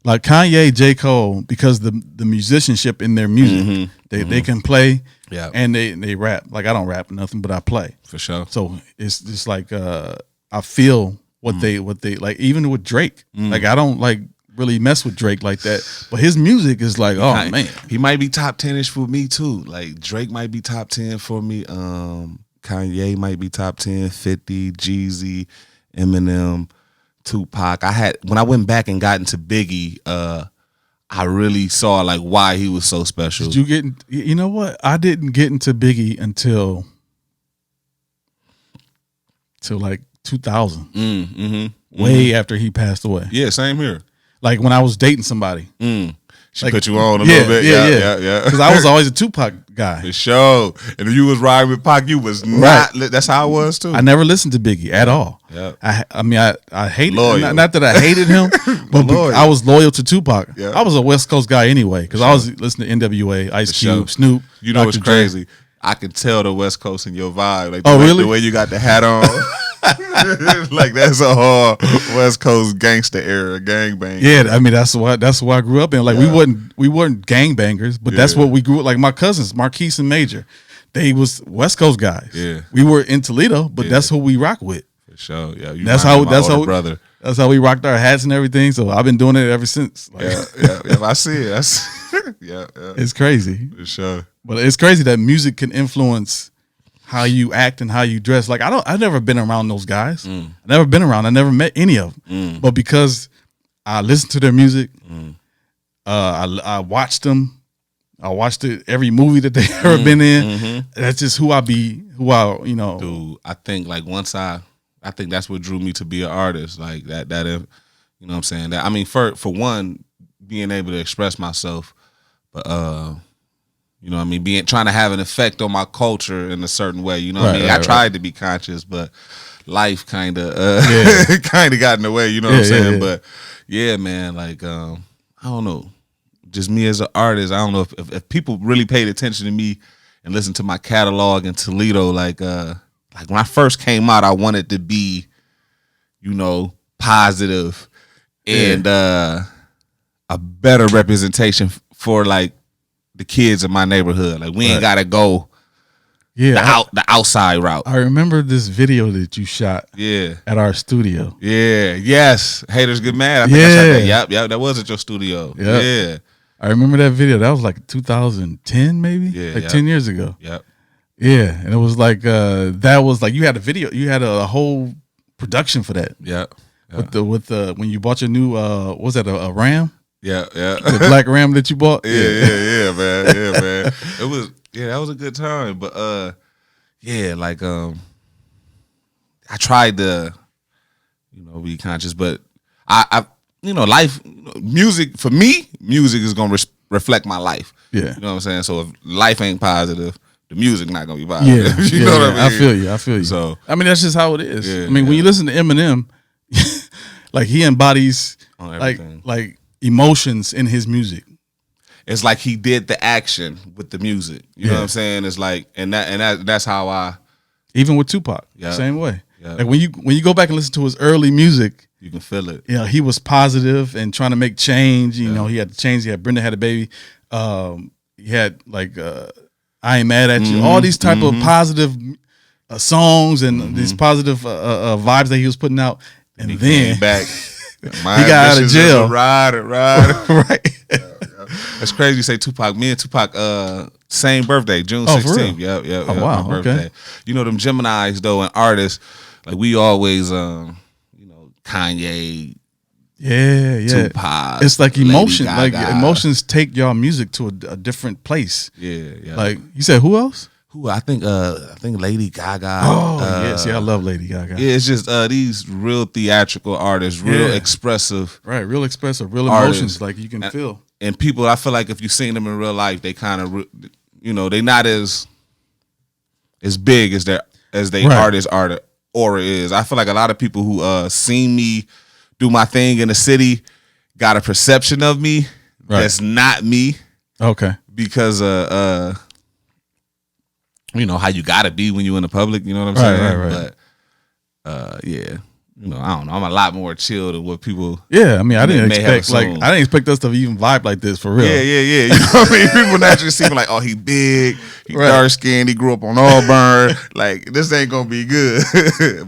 Like Kanye, J. Cole, because the musicianship in their music, they can play and they rap. Like I don't rap nothing, but I play. For sure. So it's just like I feel what they like, even with Drake. Like I don't like really mess with Drake like that. But his music is like, man. He might be top 10-ish for me too. Like Drake might be top 10 for me. Kanye might be top 10, 50, Jeezy, Eminem, Tupac. When I went back and got into Biggie, I really saw like why he was so special. Did you get? You know what? I didn't get into Biggie until like 2000, way after he passed away. Yeah, same here. Like when I was dating somebody. She put you on a little bit. Yeah. Because I was always a Tupac guy. For sure. And if you was riding with Pac, you was not. That's how I was too. I never listened to Biggie at all. Yeah. I hated not that I hated him, but I was loyal to Tupac. Yeah. I was a West Coast guy anyway because I was listening to NWA, Ice Cube, Snoop. You know what's crazy? I can tell the West Coast in your vibe. Like, really? The way you got the hat on. Like that's a whole West Coast gangster era, gangbang. Yeah, I mean that's why I grew up in. Like we weren't gangbangers, but that's what we grew up. Like my cousins, Marquise and Major, they was West Coast guys. Yeah, we were in Toledo, but that's who we rock with. For sure. Yeah, that's how brother. That's how we rocked our hats and everything. So I've been doing it ever since. Like, yeah. I see it. Yeah. It's crazy. For sure. But it's crazy that music can influence how you act and how you dress. Like I've never been around those guys. I've never been around. I never met any of them. But because I listened to their music, I watched them. I watched every movie that they ever been in. That's just who I be. Dude, I think like I think that's what drew me to be an artist. Like that. You know what I'm saying? That I mean, for one, being able to express myself, but you know what I mean, trying to have an effect on my culture in a certain way. You know what I mean? I tried to be conscious, but life kind of got in the way. You know what I'm saying? But yeah, man, like I don't know, just me as an artist. I don't know if people really paid attention to me and listened to my catalog in Toledo. Like when I first came out, I wanted to be, you know, positive and a better representation for like the kids in my neighborhood. Like we ain't gotta go the outside route. I remember this video that you shot at our studio. Yeah, yes. Haters get mad. I think I shot that. Yep, that was at your studio. Yep. Yeah. I remember that video. That was like 2010 maybe? Yeah. Like 10 years ago. Yep. Yeah. And it was like that was like you had a video, you had a whole production for that. Yep. With the when you bought your new what was that a Ram? Yeah. The black Ram that you bought. Yeah, man. Yeah, man. It was that was a good time. But like I tried to, you know, be conscious, but I you know, life, music for me, music is gonna reflect my life. Yeah, you know what I'm saying. So if life ain't positive, the music not gonna be positive. Yeah, you know what I mean. I feel you. So I mean, that's just how it is. Yeah, I mean, when you listen to Eminem, like he embodies like emotions in his music. It's like he did the action with the music. You know what I'm saying? It's like, and that's how I. Even with Tupac, same way. Yeah. Like when you go back and listen to his early music, you can feel it. Yeah, he was positive and trying to make change. You know, he had to change. He had Brenda had a baby. He had like I Ain't Mad at You. All these type of positive songs and these positive vibes that he was putting out. And he then came back. He got out of jail. Ride it. Right. That's crazy you say Tupac. Me and Tupac, same birthday, June 16th. Yep. Oh, wow. My birthday. You know, them Geminis, though, and artists, like we always, you know, Kanye. Yeah. Tupac. It's like emotion. Like emotions take y'all music to a different place. Yeah. Like you said, who else? Who I think Lady Gaga. Oh yes, I love Lady Gaga. Yeah, it's just these real theatrical artists, real expressive. Right, real expressive, real emotions like you can feel. And people, I feel like if you seen them in real life, they kind of, you know, they not as big as they artist aura is. I feel like a lot of people who seen me do my thing in the city got a perception of me that's not me. Okay, because you know how you gotta be when you in the public, you know what I'm saying? Right. But you know, I don't know. I'm a lot more chill than what people. Yeah, I mean, I didn't expect us to even vibe like this for real. Yeah. You know what I mean? People naturally see me like, oh, he big, he dark skinned, he grew up on Auburn. Like this ain't gonna be good.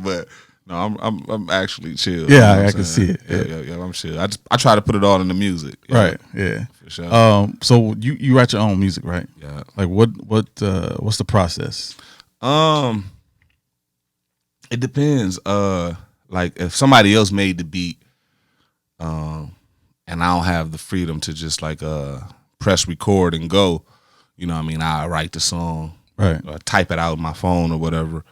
But no, I'm actually chill. Yeah, I can see it. Yeah, I'm chill. I try to put it all in the music. Right. Yeah. For sure. So you write your own music, right? Yeah. Like what's the process? It depends. Like if somebody else made the beat, and I don't have the freedom to just like press record and go, you know what I mean, I write the song, right, or type it out on my phone or whatever.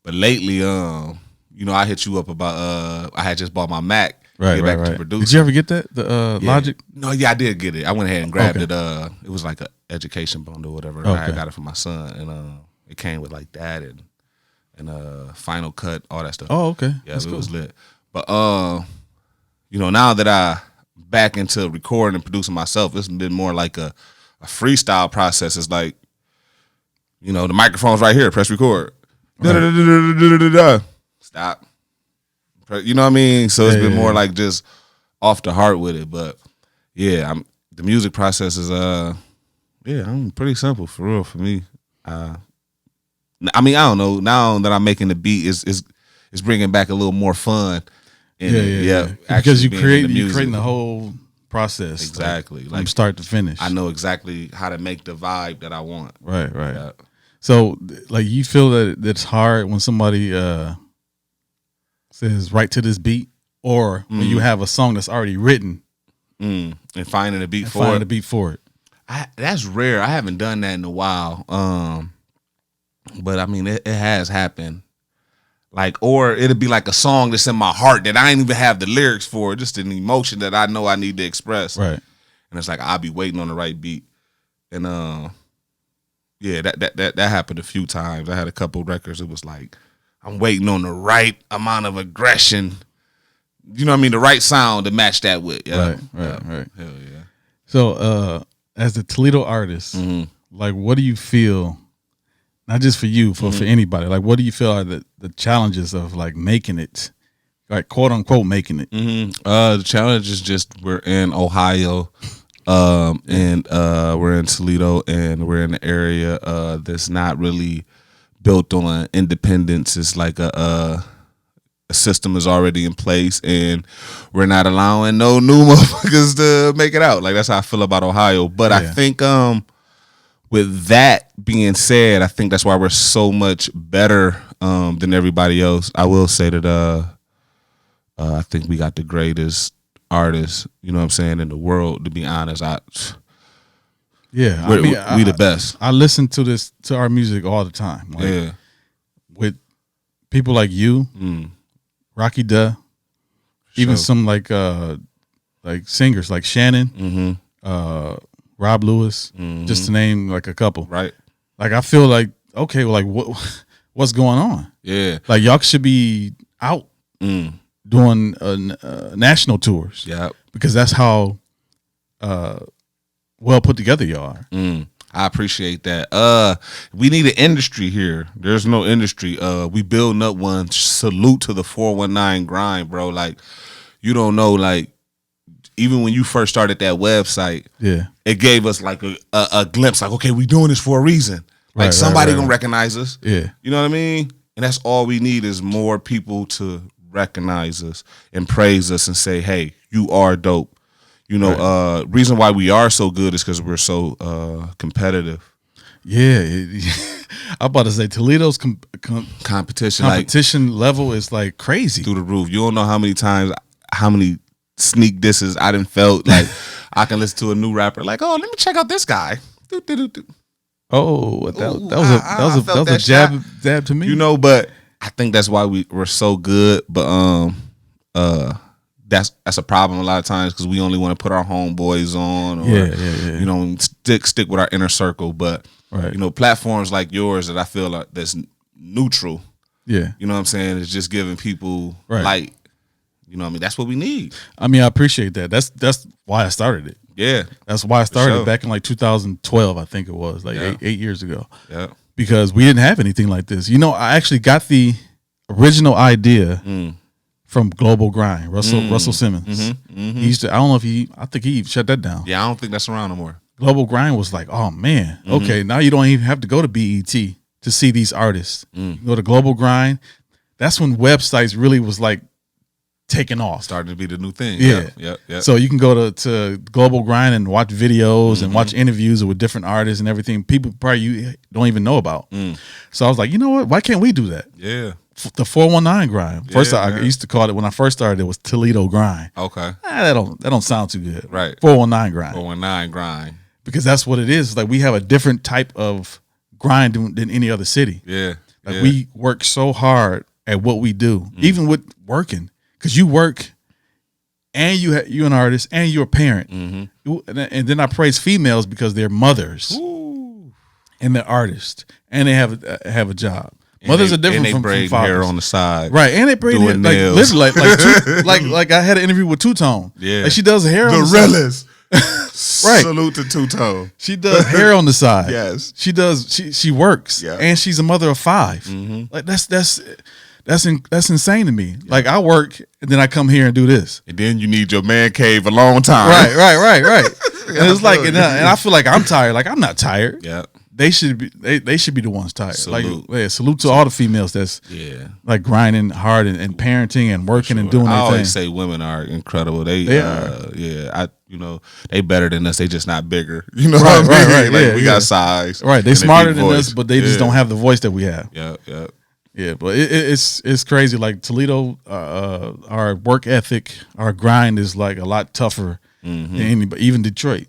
But lately, you know, I hit you up about I had just bought my Mac, Right, back right. to producing. Did you ever get that? The Logic? No, yeah, I did get it. I went ahead and grabbed Okay. it. It was like an education bundle or whatever. Okay. I got it for my son, and it came with like that and Final Cut, all that stuff. Oh, okay. Yeah, That's it cool. was lit. But now that I back into recording and producing myself, it's been more like a freestyle process. It's like, the microphone's right here. Press record. Right. Stop. You know what I mean? So it's been more yeah. like just off the heart with it. But yeah, the music process is I'm pretty simple for real for me. I don't know. Now that I'm making the beat, is bringing back a little more fun. And Because actually you're music. creating the whole process. Exactly. Like, from start to finish. I know exactly how to make the vibe that I want. Right. Yeah. So, like, you feel that it's hard when somebody says "write to this beat," or when you have a song that's already written and finding a beat and for finding it. a beat for it. That's rare. I haven't done that in a while. But I mean, it has happened. Like, or it'll be like a song that's in my heart that I ain't even have the lyrics for, just an emotion that I know I need to express. Right. And it's like I'll be waiting on the right beat. And that happened a few times. I had a couple records. It was like I'm waiting on the right amount of aggression. You know what I mean? The right sound to match that with. Yeah. Right. Hell yeah. So, as a Toledo artist, like, what do you feel? Not just for you, for anybody. Like, what do you feel are the challenges of like making it, like quote unquote making it? The challenge is just we're in Ohio, and we're in Toledo, and we're in an area that's not really built on independence. It's like a system is already in place, and we're not allowing no new motherfuckers to make it out. Like, that's how I feel about Ohio. But I think with that being said, I think that's why we're so much better than everybody else. I will say that I think we got the greatest artists, you know what I'm saying, in the world, to be honest. We the best. I listen to our music all the time. Like, with people like you, Rocky Duh, even some like singers like Shannon, Rob Lewis, just to name like a couple. Right. Like, I feel like, okay, well, like what's going on? Yeah. Like, y'all should be out doing national tours. Yeah. Because that's how well put together you are. I appreciate that. We need an industry here. There's no industry. We building up one. Salute to the 419 grind, bro. Like, you don't know, like, even when you first started that website, it gave us like a glimpse, like, okay, we doing this for a reason. Like, somebody gonna recognize us. Yeah. You know what I mean? And that's all we need is more people to recognize us and praise us and say, hey, you are dope. You know, reason why we are so good is because we're so competitive. Yeah. I'm about to say Toledo's competition level is like crazy. Through the roof. You don't know how many times, how many sneak disses I done felt like I can listen to a new rapper like, oh, let me check out this guy. Oh, that was a jab to me. You know, but I think that's why we're so good. But that's a problem a lot of times because we only want to put our homeboys on, or you know, stick with our inner circle. But you know, platforms like yours that I feel like that's neutral. Yeah, you know what I'm saying? It's just giving people light. You know what I mean? That's what we need. I mean, I appreciate that. That's why I started it. Yeah. That's why I started back in like 2012, I think it was, like 8 years ago. Yeah. Because we didn't have anything like this. You know, I actually got the original idea from Global Grind, Russell Simmons. He used to, I think he shut that down. Yeah, I don't think that's around no more. Global Grind was like, oh man, okay, now you don't even have to go to BET to see these artists. You go to Global Grind. That's when websites really was like taking off, starting to be the new thing. Yeah. So you can go to Global Grind and watch videos and watch interviews with different artists and everything people probably you don't even know about. So I was like, you know what, why can't we do that? Yeah. The 419 grind. First, I used to call it, when I first started, it was Toledo Grind. Okay. That don't sound too good. Right. 419 Grind. 419 Grind. Because that's what it is. Like, we have a different type of grind than any other city. Yeah. Like, we work so hard at what we do, even with working. Because you work and you're an artist, and you're a parent. And then I praise females because they're mothers, and they're artists, and they have a job. Mothers are different from fathers. Hair on the side, right? And they braid hair, like literally, like I had an interview with Two Tone. Yeah, like she does hair on the side. Right. Salute to Two Tone. She does hair on the side. Yes, she does. She works, and she's a mother of 5. Like that's insane to me. Like I work and then I come here and do this, and then you need your man cave a long time. Right. And it's like, and I feel like I'm tired. Like I'm not tired. Yeah. They should be the ones tired. Salute. Like, salute to all the females that's like grinding hard and parenting and working and doing their thing. I always say women are incredible. They are. They better than us. They just not bigger. You know what I mean? Right. Like we got size. Right. They smarter than us, but they just don't have the voice that we have. Yeah. But it's crazy. Like Toledo, our work ethic, our grind is like a lot tougher than anybody, even Detroit.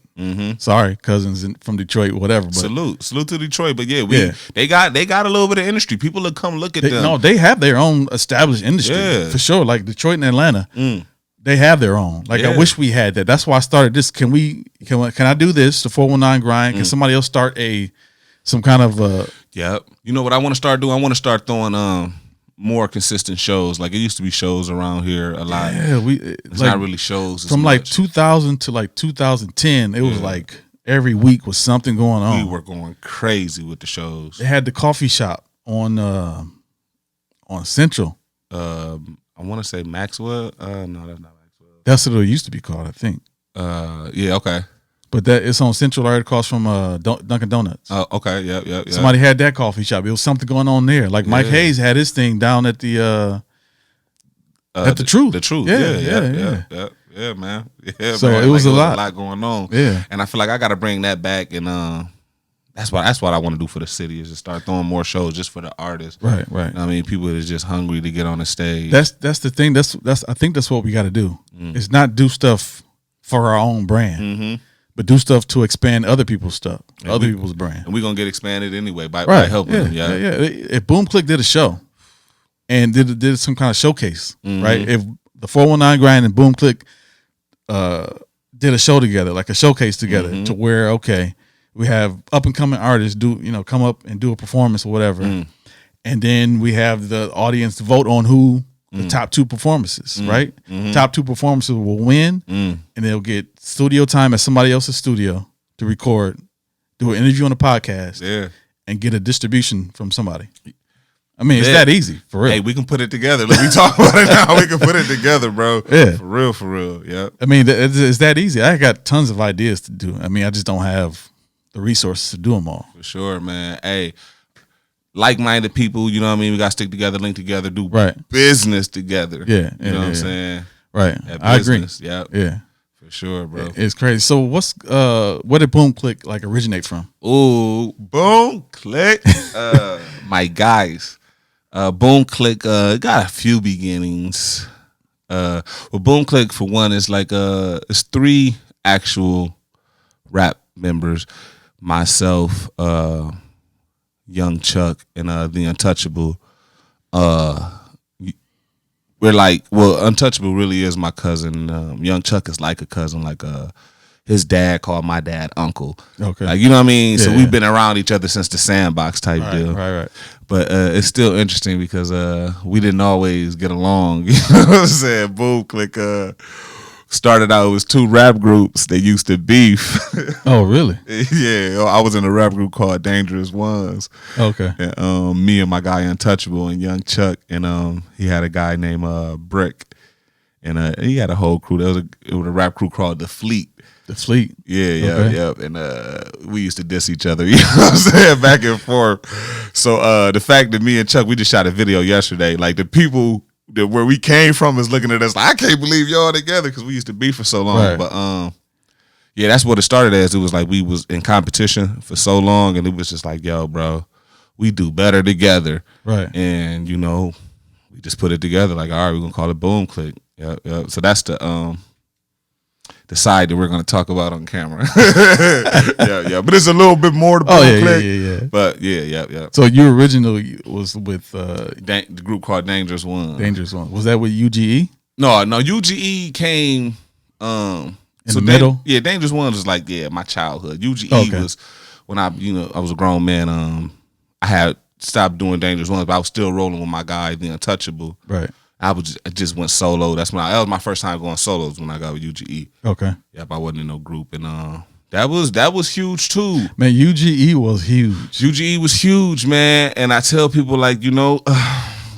Sorry, cousins from Detroit, whatever. But salute to Detroit. But they got a little bit of industry. People will come look at them. No, they have their own established industry for sure. Like Detroit and Atlanta, they have their own. Like I wish we had that. That's why I started this. Can I do this? The 419 grind. Can somebody else start some kind of Yep. You know what I want to start doing? I want to start throwing more consistent shows. Like it used to be shows around here a lot. Yeah, it's not really shows from like 2000 to like 2010. It was like every week was something going on. We were going crazy with the shows. They had the coffee shop on Central. I want to say Maxwell. No, that's not Maxwell. That's what it used to be called, I think. Yeah. Okay. But it's on Central, right across from Dunkin' Donuts. Oh, okay. Yep. Somebody had that coffee shop. It was something going on there. Like Mike Hayes had his thing down at the Truth. The Truth. Yeah, man. Yeah, so man. it was a lot going on. Yeah, and I feel like I got to bring that back, and that's what I want to do for the city is to start throwing more shows just for the artists. Right. I mean, people that are just hungry to get on the stage. That's the thing. I think that's what we got to do. It's not do stuff for our own brand. But do stuff to expand other people's stuff, people's brand. And we're going to get expanded anyway by helping them. Yeah. If Boom Click did a show and did some kind of showcase, right? If the 419 Grind and Boom Click did a show together, like a showcase together to where, okay, we have up and coming artists come up and do a performance or whatever. And then we have the audience vote on who the top 2 performances, right? Top 2 performances will win, and they'll get studio time at somebody else's studio to record, do an interview on a podcast, and get a distribution from somebody. I mean, it's that easy, for real. Hey, we can put it together. Let me talk about it now. We can put it together, bro. Yeah. For real. Yeah. I mean, it's that easy. I got tons of ideas to do. I mean, I just don't have the resources to do them all. For sure, man. Hey, like-minded people, you know what I mean? We got to stick together, link together, do business together. Yeah. You know what I'm saying? Right. I agree. Yep. Yeah. For sure, bro. It's crazy. So where did Boom Click like originate from? Ooh, Boom Click. My guys. Boom Click got a few beginnings. Well, Boom Click, for one, is like it's 3 actual rap members. Myself, Young Chuck, and the Untouchable. We're like, well, Untouchable really is my cousin. Young Chuck is like a cousin, like his dad called my dad uncle. Okay, like, you know what I mean. So we've been around each other since the Sandbox type deal. Right. But it's still interesting because we didn't always get along. You know what I'm saying? Boom Click started out, it was 2 rap groups that used to beef. Oh, really? Yeah, I was in a rap group called Dangerous Ones. Okay. And, me and my guy Untouchable and Young Chuck, and he had a guy named Brick, and he had a whole crew. It was a rap crew called The Fleet. The Fleet. Yeah. And we used to diss each other, you know what I'm saying, back and forth. So the fact that me and Chuck, we just shot a video yesterday, like the people where we came from is looking at us like, I can't believe y'all together, because we used to be for so long. Right. But yeah, that's what it started as. It was like we was in competition for so long, and it was just like, yo, bro, we do better together. Right. And we just put it together like, all right, we're gonna call it Boom Click. Yeah. So that's the side that we're gonna talk about on camera. yeah. But it's a little bit more to Boom Click. Yeah. But yeah. So you originally was with the group called Dangerous Ones. Dangerous Ones. Was that with UGE? No, UGE came in the middle. Dangerous Ones was like my childhood. UGE was when I was a grown man. I had stopped doing Dangerous Ones, but I was still rolling with my guy, The Untouchable. Right. I just went solo. That was my first time going solos when I got with UGE. Okay. Yep, I wasn't in no group, and that was huge too. Man, UGE was huge. UGE was huge, man. And I tell people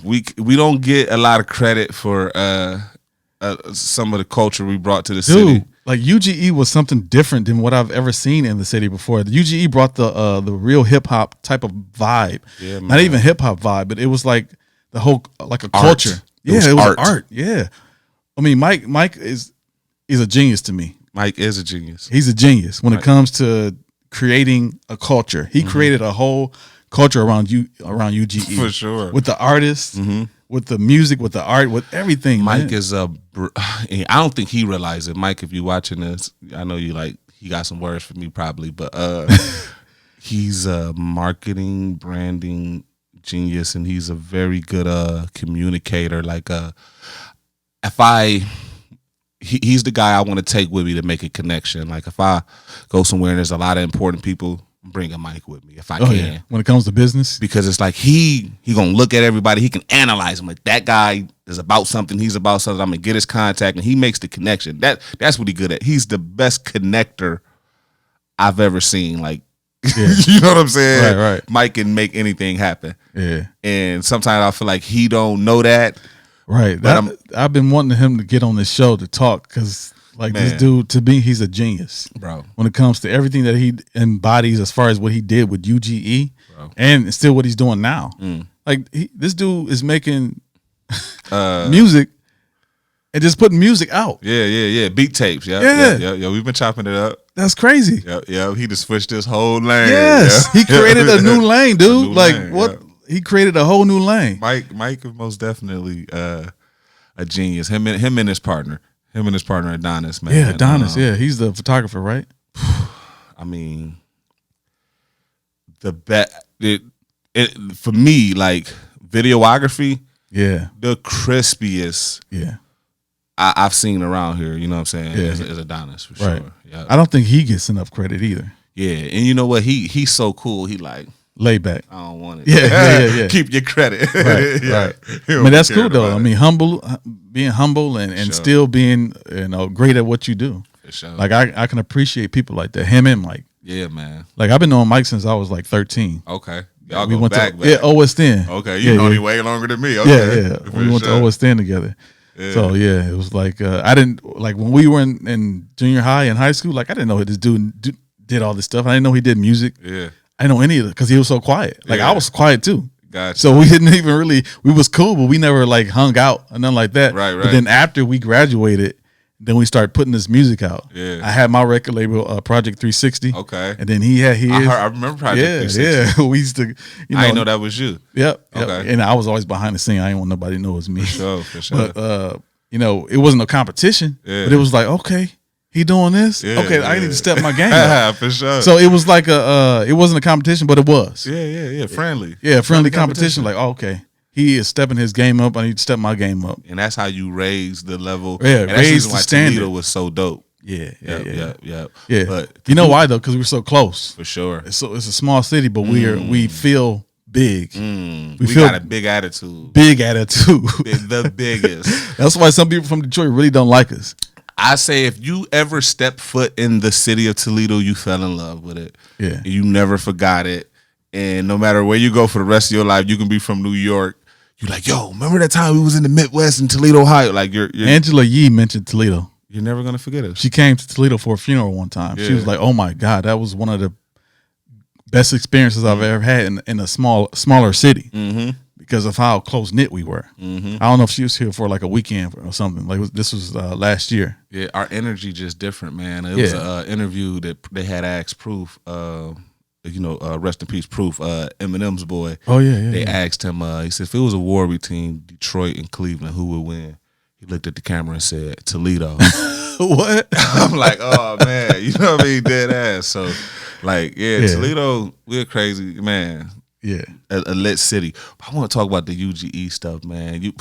we don't get a lot of credit for some of the culture we brought to the city. Like UGE was something different than what I've ever seen in the city before. The UGE brought the real hip hop type of vibe. Yeah, man. Not even hip hop vibe, but it was like the whole like a culture. It was art. Yeah. I mean, Mike is a genius to me. Mike is a genius. He's a genius when it comes to creating a culture. He created a whole culture around UGE. For sure. With the artists, with the music, with the art, with everything. Mike is I don't think he realized it. Mike, if you're watching this, I know he got some words for me probably, but he's a marketing, branding genius, and he's a very good communicator. He's the guy I want to take with me to make a connection. Like if I go somewhere and there's a lot of important people, bring a Mike with me if I can. Yeah. When it comes to business, because it's like he gonna look at everybody. He can analyze them. Like that guy is about something. He's about something. I'm gonna get his contact, and he makes the connection. That's what he's good at. He's the best connector I've ever seen. Like you know what I'm saying? Right. Mike can make anything happen. Yeah. And sometimes I feel like he don't know that. Right. I've been wanting him to get on this show to talk because, this dude, to me, he's a genius, bro. When it comes to everything that he embodies, as far as what he did with UGE, bro, and still what he's doing now. This dude is making music and just putting music out. Yeah. Beat tapes. Yeah. We've been chopping it up. That's crazy. Yeah. He just switched this whole lane. Yes, he created a new lane, dude. What? Yeah. He created a whole new lane. Mike is most definitely a genius. Him and his partner. Him and his partner Adonis, man. Yeah, Adonis. He's the photographer, right? I mean, for me, like videography. Yeah, the crispiest. Yeah, I've seen around here. You know what I'm saying? Yeah, is Adonis for right. sure. Yeah, I don't think he gets enough credit either. Yeah, and you know what? He's so cool. He like. Lay back. I don't want it. Yeah. Keep your credit. Right. I mean, that's cool though. I mean, being humble and sure, still being great at what you do. For sure. Like I can appreciate people like that. Him and Mike. Yeah, man. Like I've been knowing Mike since I was like 13. Okay. Y'all we go went back. Yeah, OS 10. Okay, you know me way longer than me. Okay. Yeah. We went to OS 10 together. Yeah. So yeah, it was like I didn't like when we were in junior high and high school. Like I didn't know this dude did all this stuff. I didn't know he did music. Yeah. I didn't know any of it because he was so quiet. Like I was quiet too. Gotcha. So we didn't even really. We was cool, but we never like hung out or nothing like that. Right. But then after we graduated, then we started putting this music out. Yeah. I had my record label, Project 360. Okay. And then he had his. I remember Project 360. Yeah. We used to. I didn't know that was you. Yep. Okay. And I was always behind the scene. I didn't want nobody to know it was me. For sure. But it wasn't no competition. Yeah. But it was like, okay, he doing this. Yeah, okay, I need to step my game up. For sure. So it was like it wasn't a competition, but it was. Yeah. Friendly. Yeah, friendly competition. Like, okay, he is stepping his game up. I need to step my game up. And that's how you raise the level. Yeah, raise the standard. Toledo was so dope. Yeah. But you know why though? Because we're so close. For sure. It's a small city, but we feel big. We got a big attitude. The biggest. That's why some people from Detroit really don't like us. I say if you ever step foot in the city of Toledo, you fell in love with it. Yeah. You never forgot it. And no matter where you go for the rest of your life, you can be from New York. You're like, yo, remember that time we was in the Midwest in Toledo, Ohio? Like you're Angela Yee mentioned Toledo. You're never gonna forget it. She came to Toledo for a funeral one time. Yeah. She was like, oh my God, that was one of the best experiences I've ever had in a smaller city. Mm-hmm. Because of how close knit we were. Mm-hmm. I don't know if she was here for like a weekend or something. Like this was last year. Yeah, our energy just different, man. It was an interview that they had asked Proof. Rest in peace, Proof. Eminem's boy. Oh yeah. They asked him. He said, if it was a war between Detroit and Cleveland, who would win? He looked at the camera and said, Toledo. What? I'm like, oh man, you know what I mean? Dead ass. So, Toledo, we're crazy, man. Yeah, a lit city. But I want to talk about the UGE stuff, man.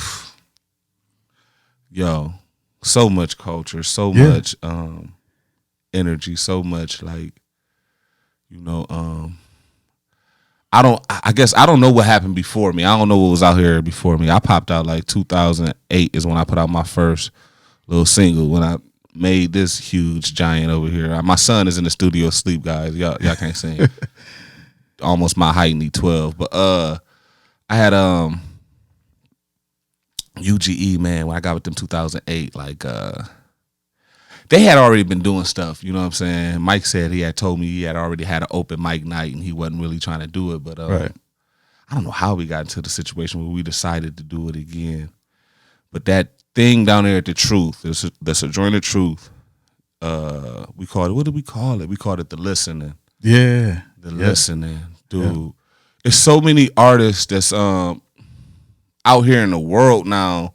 Yo, so much culture, so much energy, so much like, I guess I don't know what happened before me. I don't know what was out here before me. I popped out like 2008 is when I put out my first little single, when I made this huge giant over here. My son is in the studio asleep, guys. Y'all can't sing. Almost my height, need 12. But I had UGE, man, when I got with them 2008, like they had already been doing stuff, you know what I'm saying? Mike said he had told me he had already had an open mic night and he wasn't really trying to do it, but Right. I don't know how we got into the situation where we decided to do it again. But that thing down there at the Truth, the Sojourner Truth, we called it, what did we call it? We called it The Listening. Yeah. The Listening. Dude. There's so many artists that's out here in the world now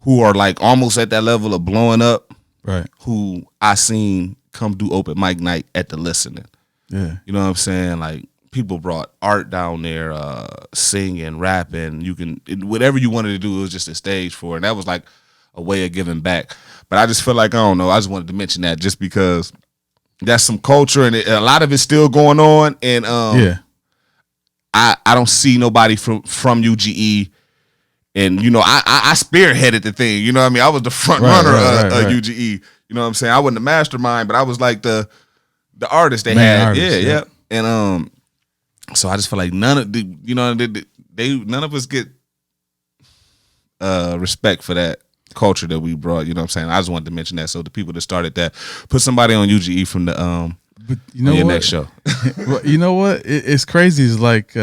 who are like almost at that level of blowing up. Right. Who I seen come do open mic night at The Listening. Yeah. You know what I'm saying? Like, people brought art down there, singing, rapping. Whatever you wanted to do, it was just a stage for it. And that was like a way of giving back. But I just feel like, I don't know, I just wanted to mention that just because that's some culture and a lot of it's still going on. And I don't see nobody from UGE. And, I spearheaded the thing. You know what I mean? I was the front runner of UGE. You know what I'm saying? I wasn't the mastermind, but I was like the artist they had. Artist, yeah. And so I just feel like none of us get respect for that culture that we brought. You know what I'm saying? I just wanted to mention that so the people that started that, put somebody on UGE from the but you know your what? next show. Well, you know what? It's crazy. It's like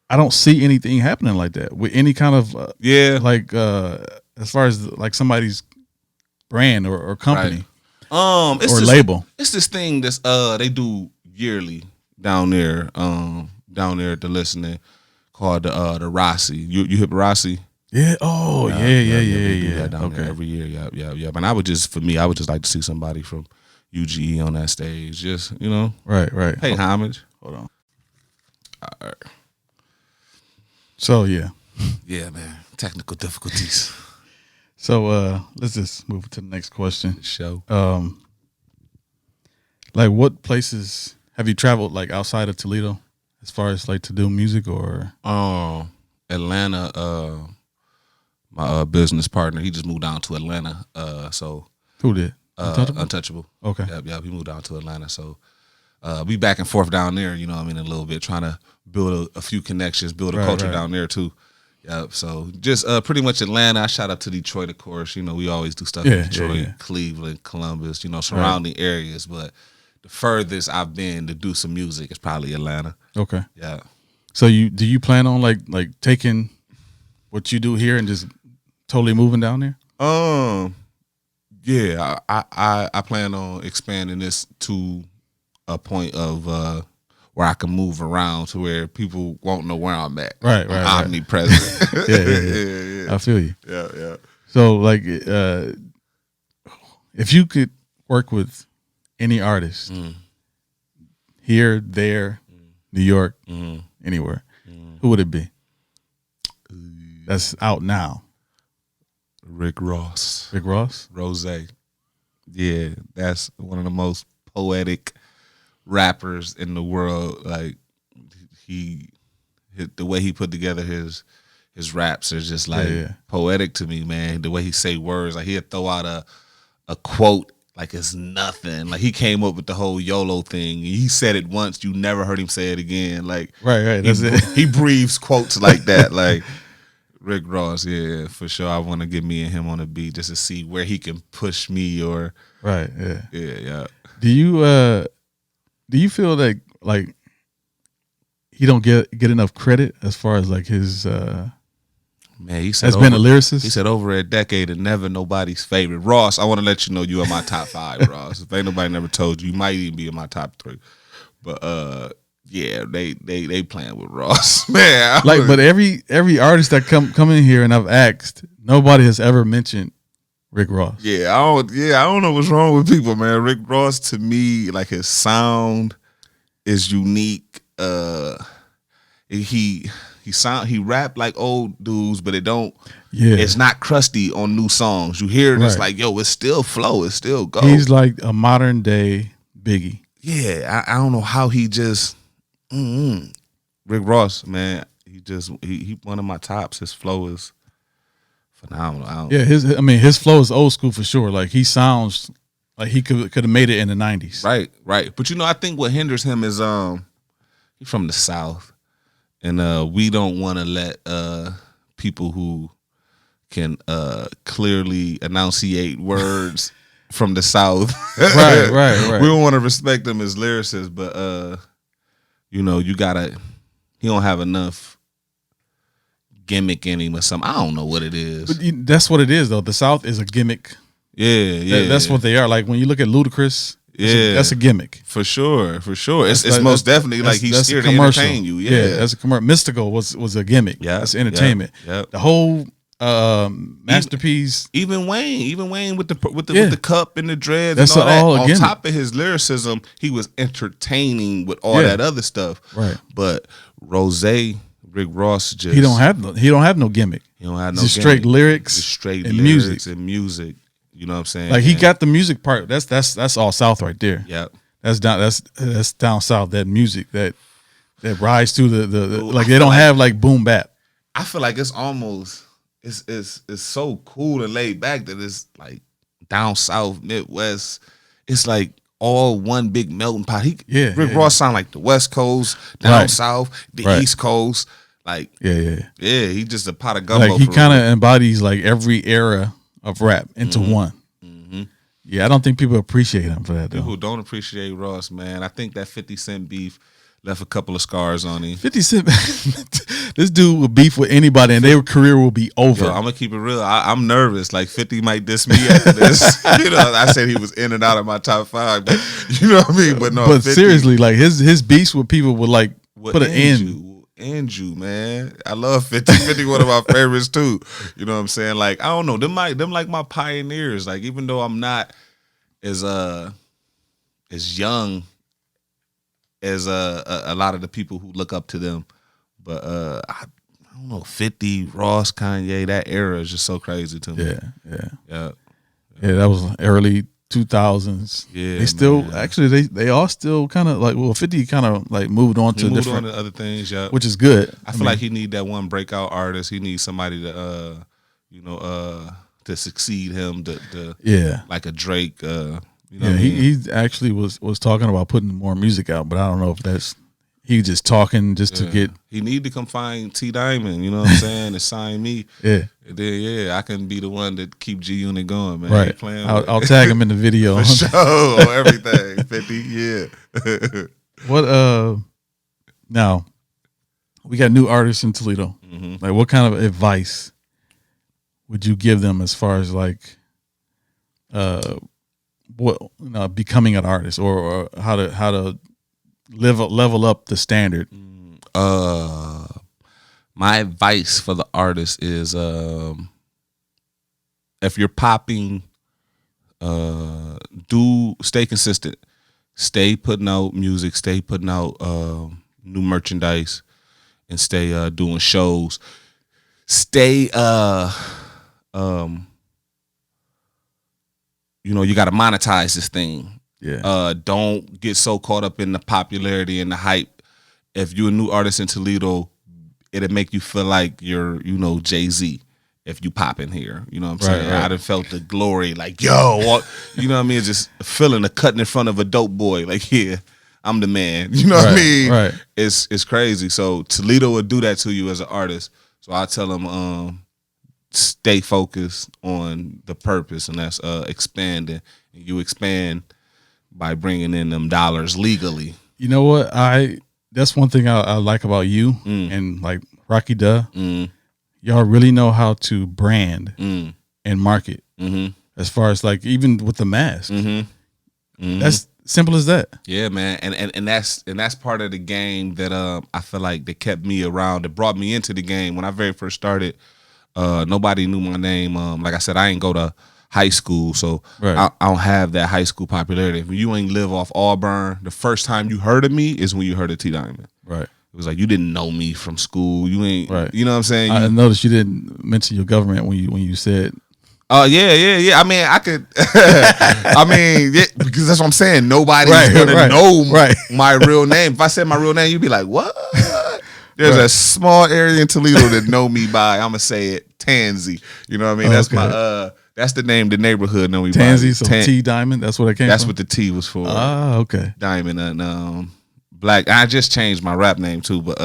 I don't see anything happening like that with any kind of like as far as like somebody's brand or company, right. or label. It's this thing that's they do yearly down there at The Listening called the Rossi. You hip Rossi? Yeah. Oh yeah. Down there every year. Yeah. And I would just like to see somebody from UGE on that stage. Just Right. Pay homage. Hold on. All right. So yeah, man. Technical difficulties. So let's just move to the next question. Show. Like, what places have you traveled like outside of Toledo, as far as like to do music or? Atlanta. My business partner, he just moved down to Atlanta. So who did? Untouchable. Okay. Yeah. He moved down to Atlanta. So we back and forth down there. You know what I mean, a little bit, trying to build a few connections, build a culture down there too. Yeah, so just pretty much Atlanta. I shout out to Detroit, of course. We always do stuff in Detroit, Cleveland, Columbus, surrounding areas. But the furthest I've been to do some music is probably Atlanta. Okay. Yeah. So do you plan on like taking what you do here and just totally moving down there? Yeah, I plan on expanding this to a point of where I can move around to where people won't know where I'm at. Right. I'm omnipresent. Yeah. I feel you. Yeah. So like, if you could work with any artist, here, there, New York, anywhere, who would it be? That's out now. Rick Ross. Rick Ross? Rose. Yeah, that's one of the most poetic rappers in the world. Like, the way he put together his raps is just like poetic to me, man. The way he say words, like he'd throw out a quote like it's nothing. Like, he came up with the whole YOLO thing. He said it once, you never heard him say it again. Like, right. That's it. He breathes quotes like that. Like, Rick Ross, yeah, for sure. I want to get me and him on a beat just to see where he can push me or yeah. Do you feel that like he don't get enough credit as far as like his man, he said has been a lyricist? He said over a decade and never nobody's favorite. Ross, I want to let you know you are my top 5, Ross. If ain't nobody never told you might even be in my top 3. But yeah, they playing with Ross, man. But every artist that come in here and I've asked, nobody has ever mentioned Rick Ross. Yeah, I don't know what's wrong with people, man. Rick Ross, to me, like, his sound is unique. He He rap like old dudes, but Yeah. it's not crusty on new songs. You hear it, it's Right. like, yo, it's still flow, it's still go. He's like a modern day Biggie. Yeah, I don't know how he just Rick Ross, man. He one of my tops. His flow is phenomenal. Yeah, his flow is old school for sure. Like he sounds like he could have made it in the 90s. Right. But I think what hinders him is he's from the South, and we don't want to let people who can clearly enunciate words from the South. Right. We don't want to respect them as lyricists, but you gotta. He don't have enough gimmick in him or something. I don't know what it is. But that's what it is, though. The South is a gimmick. Yeah. That's what they are. Like when you look at Ludacris, that's a gimmick. For sure. It's most definitely like he's here to entertain you. Yeah, that's a commercial. Mystical was a gimmick. Yeah, that's entertainment. Yeah. The whole masterpiece. Even Wayne with the cup and the dreads. That's and all that. all a On gimmick. top of his lyricism, he was entertaining with all that other stuff. Right. But Rick Ross just he don't have no gimmick. He don't have no just gimmick. straight lyrics, just straight and lyrics and music. You know what I'm saying? Like he got the music part. That's all South right there. Yep. That's down South. That music that rise through the like they don't have like boom bap. I feel like it's almost it's so cool and laid back that it's like down South, Midwest. It's like all one big melting pot. Rick Ross sound like the West Coast, down South, the East Coast. Like he just a pot of gumbo. Like he kind of embodies like every era of rap into one. Mm-hmm. Yeah, I don't think people appreciate him for that. People don't appreciate Ross, man. I think that 50 Cent beef left a couple of scars on him. 50 Cent, this dude will beef with anybody and their career will be over. Yo, I'm gonna keep it real. I'm nervous. Like 50 might diss me after this. I said he was in and out of my top 5, but you know what I mean. But no, but 50, seriously, like his beefs with people would like put an end. Andrew, man, I love 50. 50 one of my favorites too. You know what I'm saying? Like I don't know, them like my pioneers. Like even though I'm not as young as a lot of the people who look up to them, but I don't know, 50, Ross, Kanye, that era is just so crazy to me. Yeah. That was early 2000s. Yeah, they still actually they all still kind of like 50 kind of like moved on to different other things, yeah, which is good. I feel like he need that one breakout artist. He needs somebody to to succeed him. To like a Drake. You know, he actually was talking about putting more music out, but I don't know if that's he just talking just to get. He need to come find T Diamond. You know what I'm saying? To sign me. Yeah. And then I can be the one that keep G Unit going, man. Right. I'll tag him in the video. For sure. Everything. 50. Yeah. What now we got new artists in Toledo. Mm-hmm. Like what kind of advice would you give them as far as like becoming an artist or how to level up the standard? My advice for the artist is if you're popping, stay consistent. Stay putting out music, stay putting out new merchandise, and stay doing shows. Stay you gotta monetize this thing. Yeah. Don't get so caught up in the popularity and the hype. If you're a new artist in Toledo, it'll make you feel like you're, Jay-Z if you pop in here. You know what I'm saying? Right. I done felt the glory, like, yo, you know what I mean? Just feeling the cutting in front of a dope boy. Like, yeah, I'm the man. You know what I mean? Right. It's crazy. So Toledo will do that to you as an artist. So I tell them, stay focused on the purpose, and that's expanding. And you expand by bringing in them dollars legally. You know what? That's one thing I like about you and like Rocky Duh. Y'all really know how to brand and market. Mm-hmm. As far as like even with the mask, that's simple as that. Yeah, man, and that's part of the game that I feel like that kept me around, that brought me into the game. When I very first started, nobody knew my name. Like I said, I ain't go to high school, so I don't have that high school popularity. If you ain't live off Auburn, the first time you heard of me is when you heard of T Diamond. Right. It was like, you didn't know me from school. You ain't, Right. you know what I'm saying? I noticed you didn't mention your government when you said. Oh, yeah. I mean, I could, because that's what I'm saying. Nobody's going to know my real name. If I said my real name, you'd be like, what? There's a small area in Toledo that know me by, I'm going to say it, Tansy. You know what I mean? That's that's the name the neighborhood know me by. Tansy, so T Diamond, that's what it came from? That's what the T was for. Ah, okay. Diamond and Black. I just changed my rap name too, but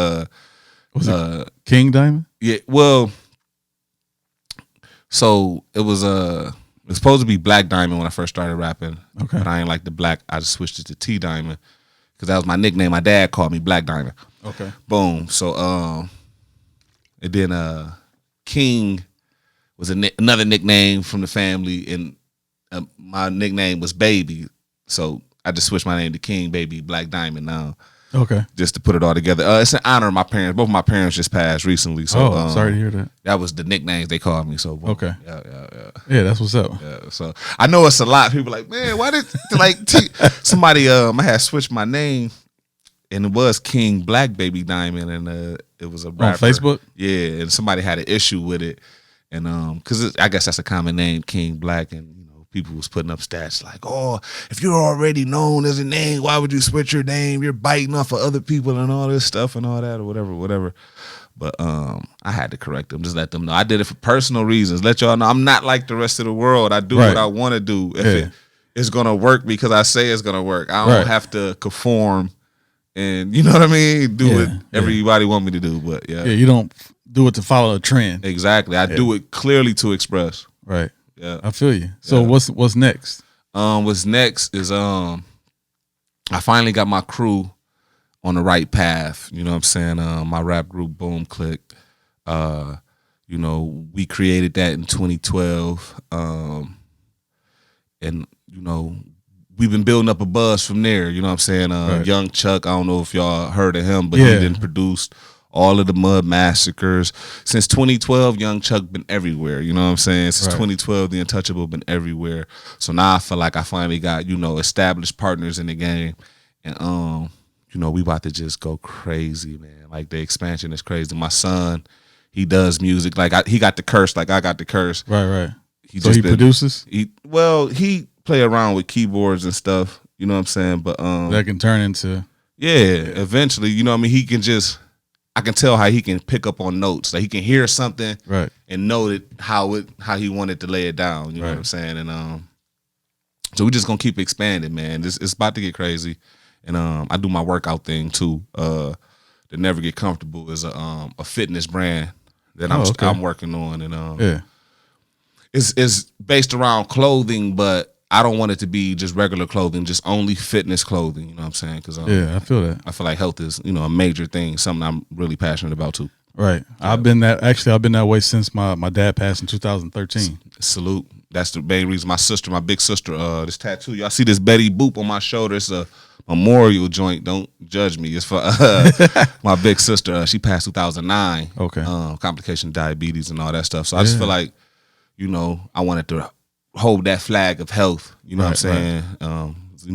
was it King Diamond? Yeah, well, so it was supposed to be Black Diamond when I first started rapping. Okay. But I ain't like the black. I just switched it to T Diamond because that was my nickname. My dad called me Black Diamond. Okay. Boom. So and then King was another nickname from the family, and my nickname was Baby. So I just switched my name to King Baby Black Diamond now. Okay. Just to put it all together. It's an honor of my parents. Both of my parents just passed recently. So sorry to hear that. That was the nicknames they called me. So okay. Yeah, that's what's up. Yeah. So I know it's a lot. People like, man, why did somebody I had switched my name, and it was King Black Baby Diamond, and it was a rapper. On Facebook? Yeah, and somebody had an issue with it. And because I guess that's a common name, King Black, and people was putting up stats like, oh, if you're already known as a name, why would you switch your name? You're biting off of other people and all this stuff and all that or whatever. But I had to correct them, just let them know. I did it for personal reasons. Let y'all know I'm not like the rest of the world. I do what I want to do. If it's going to work because I say it's going to work. I don't have to conform and, you know what I mean, do what everybody want me to do. But yeah, you don't do it to follow a trend. Exactly. I do it clearly to express. Right. Yeah, I feel you. So what's next? What's next is I finally got my crew on the right path. You know what I'm saying? My rap group Boom Click. We created that in 2012. And we've been building up a buzz from there. You know what I'm saying? Young Chuck, I don't know if y'all heard of him, but he done produced all of the Mud Massacres. Since 2012, Young Chuck been everywhere. You know what I'm saying? Since 2012, The Untouchable been everywhere. So now I feel like I finally got, established partners in the game. And, we about to just go crazy, man. Like, the expansion is crazy. My son, he does music. Like, he got the curse like I got the curse. Right. He produces? He play around with keyboards and stuff. You know what I'm saying? But that can turn into... Yeah, eventually. You know what I mean? He can just... I can tell how he can pick up on notes. Like he can hear something and know that how he wanted to lay it down. You know what I'm saying? And so we're just gonna keep expanding, man. It's about to get crazy. And I do my workout thing too. The Never Get Comfortable is a fitness brand that I'm working on. And it's based around clothing, but I don't want it to be just regular clothing, just only fitness clothing. You know what I'm saying? Because I feel that. I feel like health is a major thing, something I'm really passionate about too. Right. Yeah. I've been that way since my dad passed in 2013. Salute. That's the main reason. My big sister, this tattoo. Y'all see this Betty Boop on my shoulder? It's a memorial joint. Don't judge me. It's for my big sister. She passed 2009. Okay. Complication, diabetes, and all that stuff. So I just feel like, I wanted to hold that flag of health. You know what I'm saying?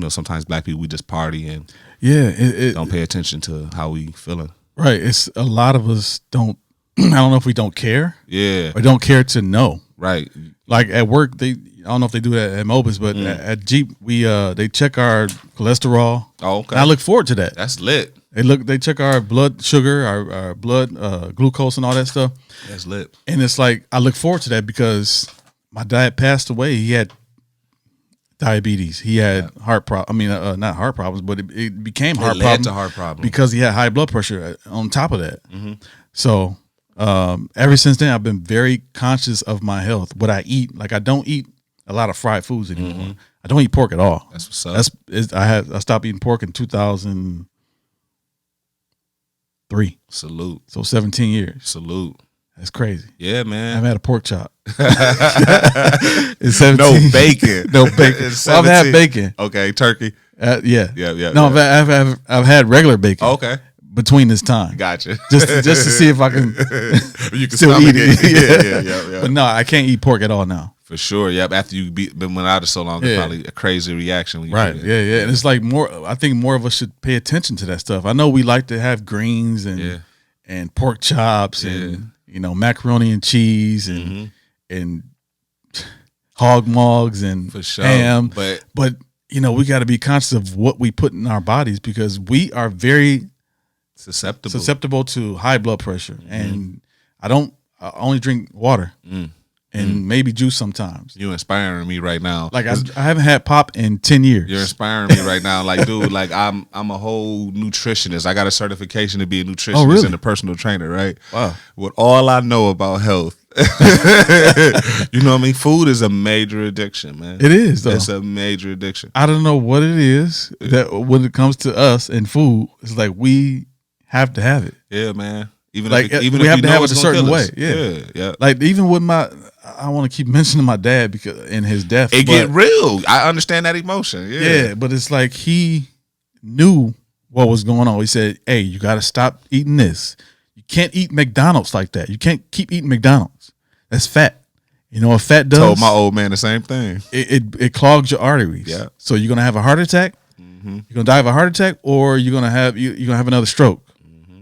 Sometimes black people, we just party and don't pay attention to how we feeling. Right. It's a lot of us don't. I don't know if we don't care. Yeah. Or don't care to know. Right. Like at work, I don't know if they do that at Mobus, but at Jeep, they check our cholesterol. Oh, okay. And I look forward to that. That's lit. They check our blood sugar, our blood glucose, and all that stuff. That's lit. And it's like I look forward to that because my dad passed away. He had diabetes. He had heart problems. I mean, not heart problems, but it became heart problems. To heart problems because he had high blood pressure on top of that. Mm-hmm. So ever since then, I've been very conscious of my health. What I eat, like I don't eat a lot of fried foods anymore. Mm-hmm. I don't eat pork at all. That's what's up. I stopped eating pork in 2003. Salute. So 17 years. Salute. That's crazy. Yeah, man. I haven't had a pork chop. It's 17. No bacon. No bacon. Well, I've had bacon. Okay, turkey. Yeah. No, I've had regular bacon. Okay. Between this time. Gotcha. Just to see if I can you can still eat it. Yeah. But no, I can't eat pork at all now. For sure. Yep. After you been went out it so long, it's probably a crazy reaction. When you right. Yeah. And it's like I think more of us should pay attention to that stuff. I know we like to have greens and pork chops and, macaroni and cheese and hog mugs and for sure. ham. But we got to be conscious of what we put in our bodies because we are very susceptible to high blood pressure. And I only drink water. And maybe juice sometimes. You inspiring me right now. Like I haven't had pop in 10 years. You're inspiring me right now. Like, dude, like I'm a whole nutritionist. I got a certification to be a nutritionist and a personal trainer, right? Wow. With all I know about health. You know what I mean? Food is a major addiction, man. It is, though. It's a major addiction. I don't know what it is that when it comes to us and food, it's like we have to have it. Yeah, man. Even like if we have to have it a certain way. Yeah. Like even with I want to keep mentioning my dad because in his death, it get real. I understand that emotion. Yeah, but it's like he knew what was going on. He said, "Hey, you got to stop eating this. You can't eat McDonald's like that. You can't keep eating McDonald's. That's fat. You know what fat does?" Told my old man the same thing. It clogs your arteries. Yeah. So you're gonna have a heart attack. You're gonna die of a heart attack, or you're gonna have another stroke.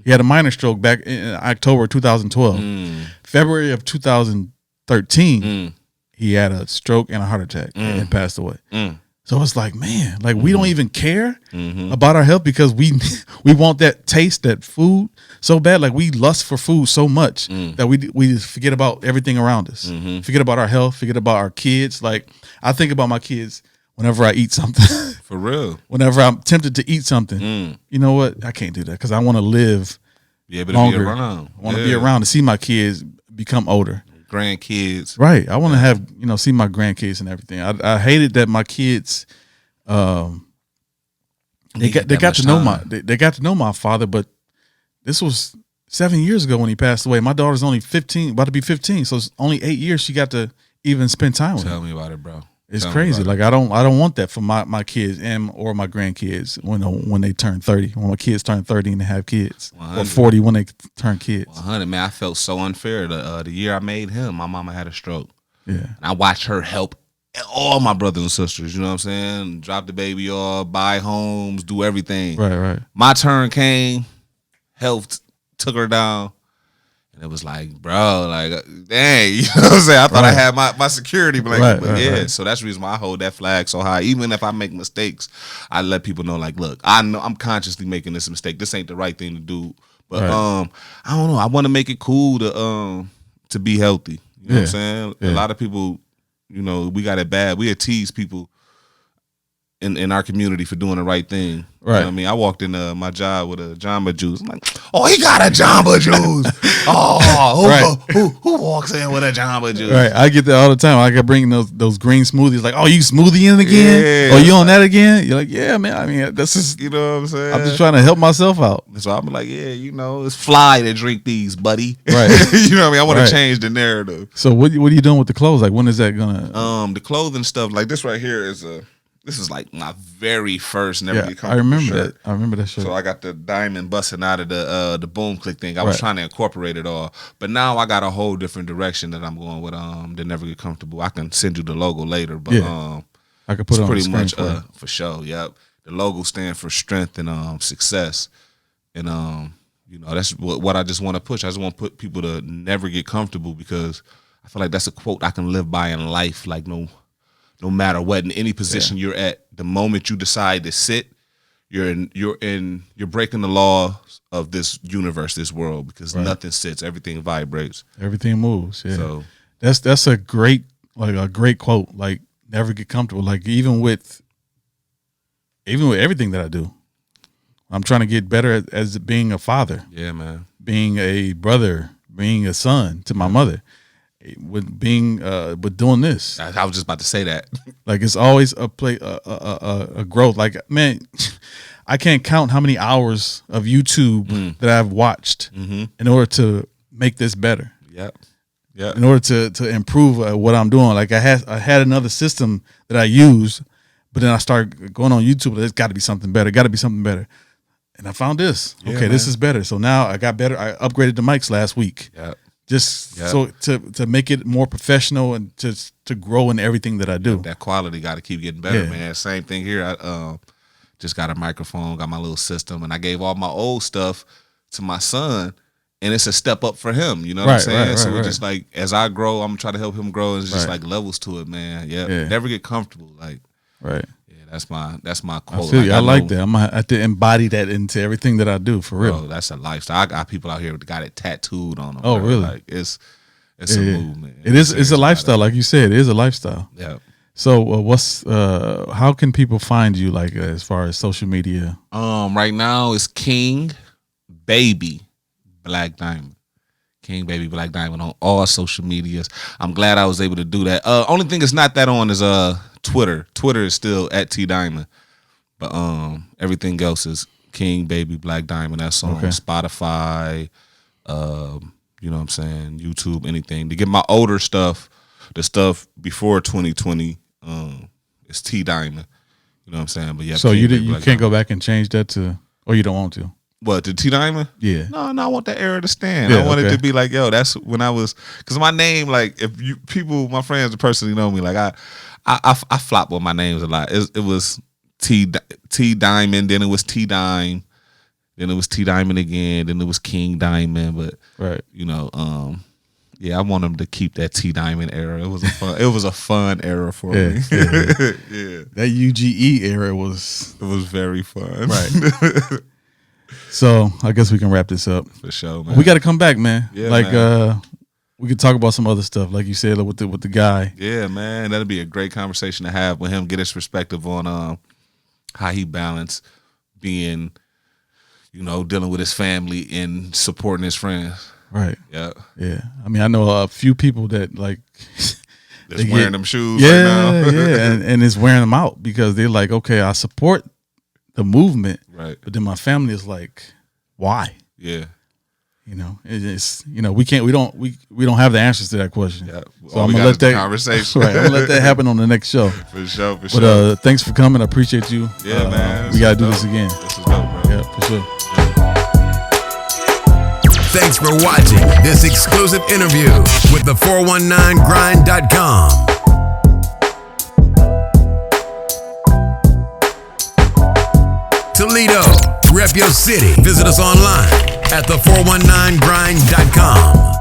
He had a minor stroke back in October 2012. February of 2013, he had a stroke and a heart attack and passed away. So it's like, man, like we don't even care about our health because we want that taste, that food so bad. Like we lust for food so much that we just forget about everything around us. Forget about our health, forget about our kids. Like I think about my kids whenever I eat something. For real. Whenever I'm tempted to eat something, you know what? I can't do that because I want to live longer. Be around. I want to be around to see my kids become older. Grandkids. Right. I want to have, see my grandkids and everything. I hated that my kids, they got to know my father, but this was 7 years ago when he passed away. My daughter's only 15, about to be 15. So it's only 8 years she got to even spend time with him. Tell me about it, bro. It's crazy. Like I don't want that for my kids or my grandkids when they turn 30. When my kids turn 30 and they have kids, 100. Or 40 when they turn kids. 100, man. I felt so unfair. The year I made him, my mama had a stroke. Yeah, and I watched her help all my brothers and sisters. You know what I'm saying? Drop the baby off, buy homes, do everything. Right. My turn came, health took her down. And it was like, bro, like, dang, you know what I'm saying? I thought I had my security blanket, but yeah. So that's the reason why I hold that flag so high. Even if I make mistakes, I let people know, like, look, I know I'm consciously making this mistake. This ain't the right thing to do. But I don't know. I want to make it cool to be healthy. You know what I'm saying? Yeah. A lot of people, we got it bad. We tease people in our community for doing the right thing. Right. You know what I mean? I walked in my job with a Jamba Juice. I'm like, oh, he got a Jamba Juice. Who walks in with a Jamba Juice? Right. I get that all the time. I got bringing those green smoothies. Like, oh, you smoothieing again? Yeah. Oh, you on that again? You're like, yeah, man. I mean, this is, you know what I'm saying? I'm just trying to help myself out. So I'm like, yeah, it's fly to drink these, buddy. Right. You know what I mean? I want to change the narrative. So what are you doing with the clothes? Like, when is that gonna? The clothing stuff. Like this right here this is like my very first Never Get Comfortable I remember shirt. that. I remember that shirt. So I got the diamond busting out of the boom click thing. I was trying to incorporate it all, but now I got a whole different direction that I'm going with. The Never Get Comfortable. I can send you the logo later, but I could put it on pretty the much screen for sure. Yep, the logo stands for strength and success, and that's what I just want to push. I just want to put people to never get comfortable because I feel like that's a quote I can live by in life. Like no matter what, in any position you're at, the moment you decide to sit, you're breaking the laws of this universe, this world, because nothing sits, everything vibrates, everything moves. Yeah, so that's a great quote. Like never get comfortable. Like even with everything that I do, I'm trying to get better as being a father. Yeah, man, being a brother, being a son to my mother. With doing this, I was just about to say that. Like it's always a growth. Like man, I can't count how many hours of YouTube that I've watched in order to make this better. Yep. In order to improve what I'm doing. Like I had another system that I used, but then I started going on YouTube. There's got to be something better. Got to be something better. And I found this. Yeah, okay, this is better. So now I got better. I upgraded the mics last week. Yep. just so to make it more professional and to grow in everything that I do. That quality got to keep getting better, man. Same thing here. I just got a microphone, got my little system, and I gave all my old stuff to my son, and it's a step up for him. You know what I'm saying? So it's just like, as I grow, I'm trying to help him grow. It's just like levels to it, man. Yeah. Never get comfortable. Like, that's my quote. I feel you. I like that. I'm gonna have to embody that into everything that I do, for real. Bro, that's a lifestyle. I got people out here that got it tattooed on them. Oh, bro. really? Like, it's a movement. It's a lifestyle, like you said. It is a lifestyle. Yeah. So how can people find you, like, as far as social media? Right now it's King Baby Black Diamond. King Baby Black Diamond on all social medias. I'm glad I was able to do that. Only thing it's not that on is Twitter. Twitter is still at T Diamond. But everything else is King Baby Black Diamond. That's on Spotify, you know what I'm saying, YouTube, anything. To get my older stuff, the stuff before 2020, it's T Diamond. You know what I'm saying? But yeah. So you can't go back and change that to, or you don't want to? What, the T Diamond? Yeah. No, I want that era to stand. I want it to be like, yo, that's when I was, because my name, like, if you people, my friends that personally know me, like I flop with my names a lot. It was T Diamond, then it was T Dime, then it was T Diamond again, then it was King Diamond. But you know, I want them to keep that T Diamond era. It was a fun era for me. Yeah. That UGE era was very fun. Right. So I guess we can wrap this up. For sure, man. We got to come back, man. Yeah, like man. We could talk about some other stuff, like you said, with the guy. Yeah, man. That'd be a great conversation to have with him. Get his perspective on how he balanced being, you know, dealing with his family and supporting his friends. Right. Yeah. Yeah. I mean, I know a few people that like that's wearing them shoes right now. and it's wearing them out because they're like, okay, I support the movement, right? But then my family is like, why? Yeah. You know, it's we don't have the answers to that question. Yeah. So I'm gonna let that conversation. Right. I'm gonna let that happen on the next show. For sure. But thanks for coming. I appreciate you. Yeah, man. We gotta do this again. This is dope, bro. Yeah, for sure. Thanks for watching this exclusive interview with the 419grind.com. Toledo, rep your city. Visit us online at the 419grind.com.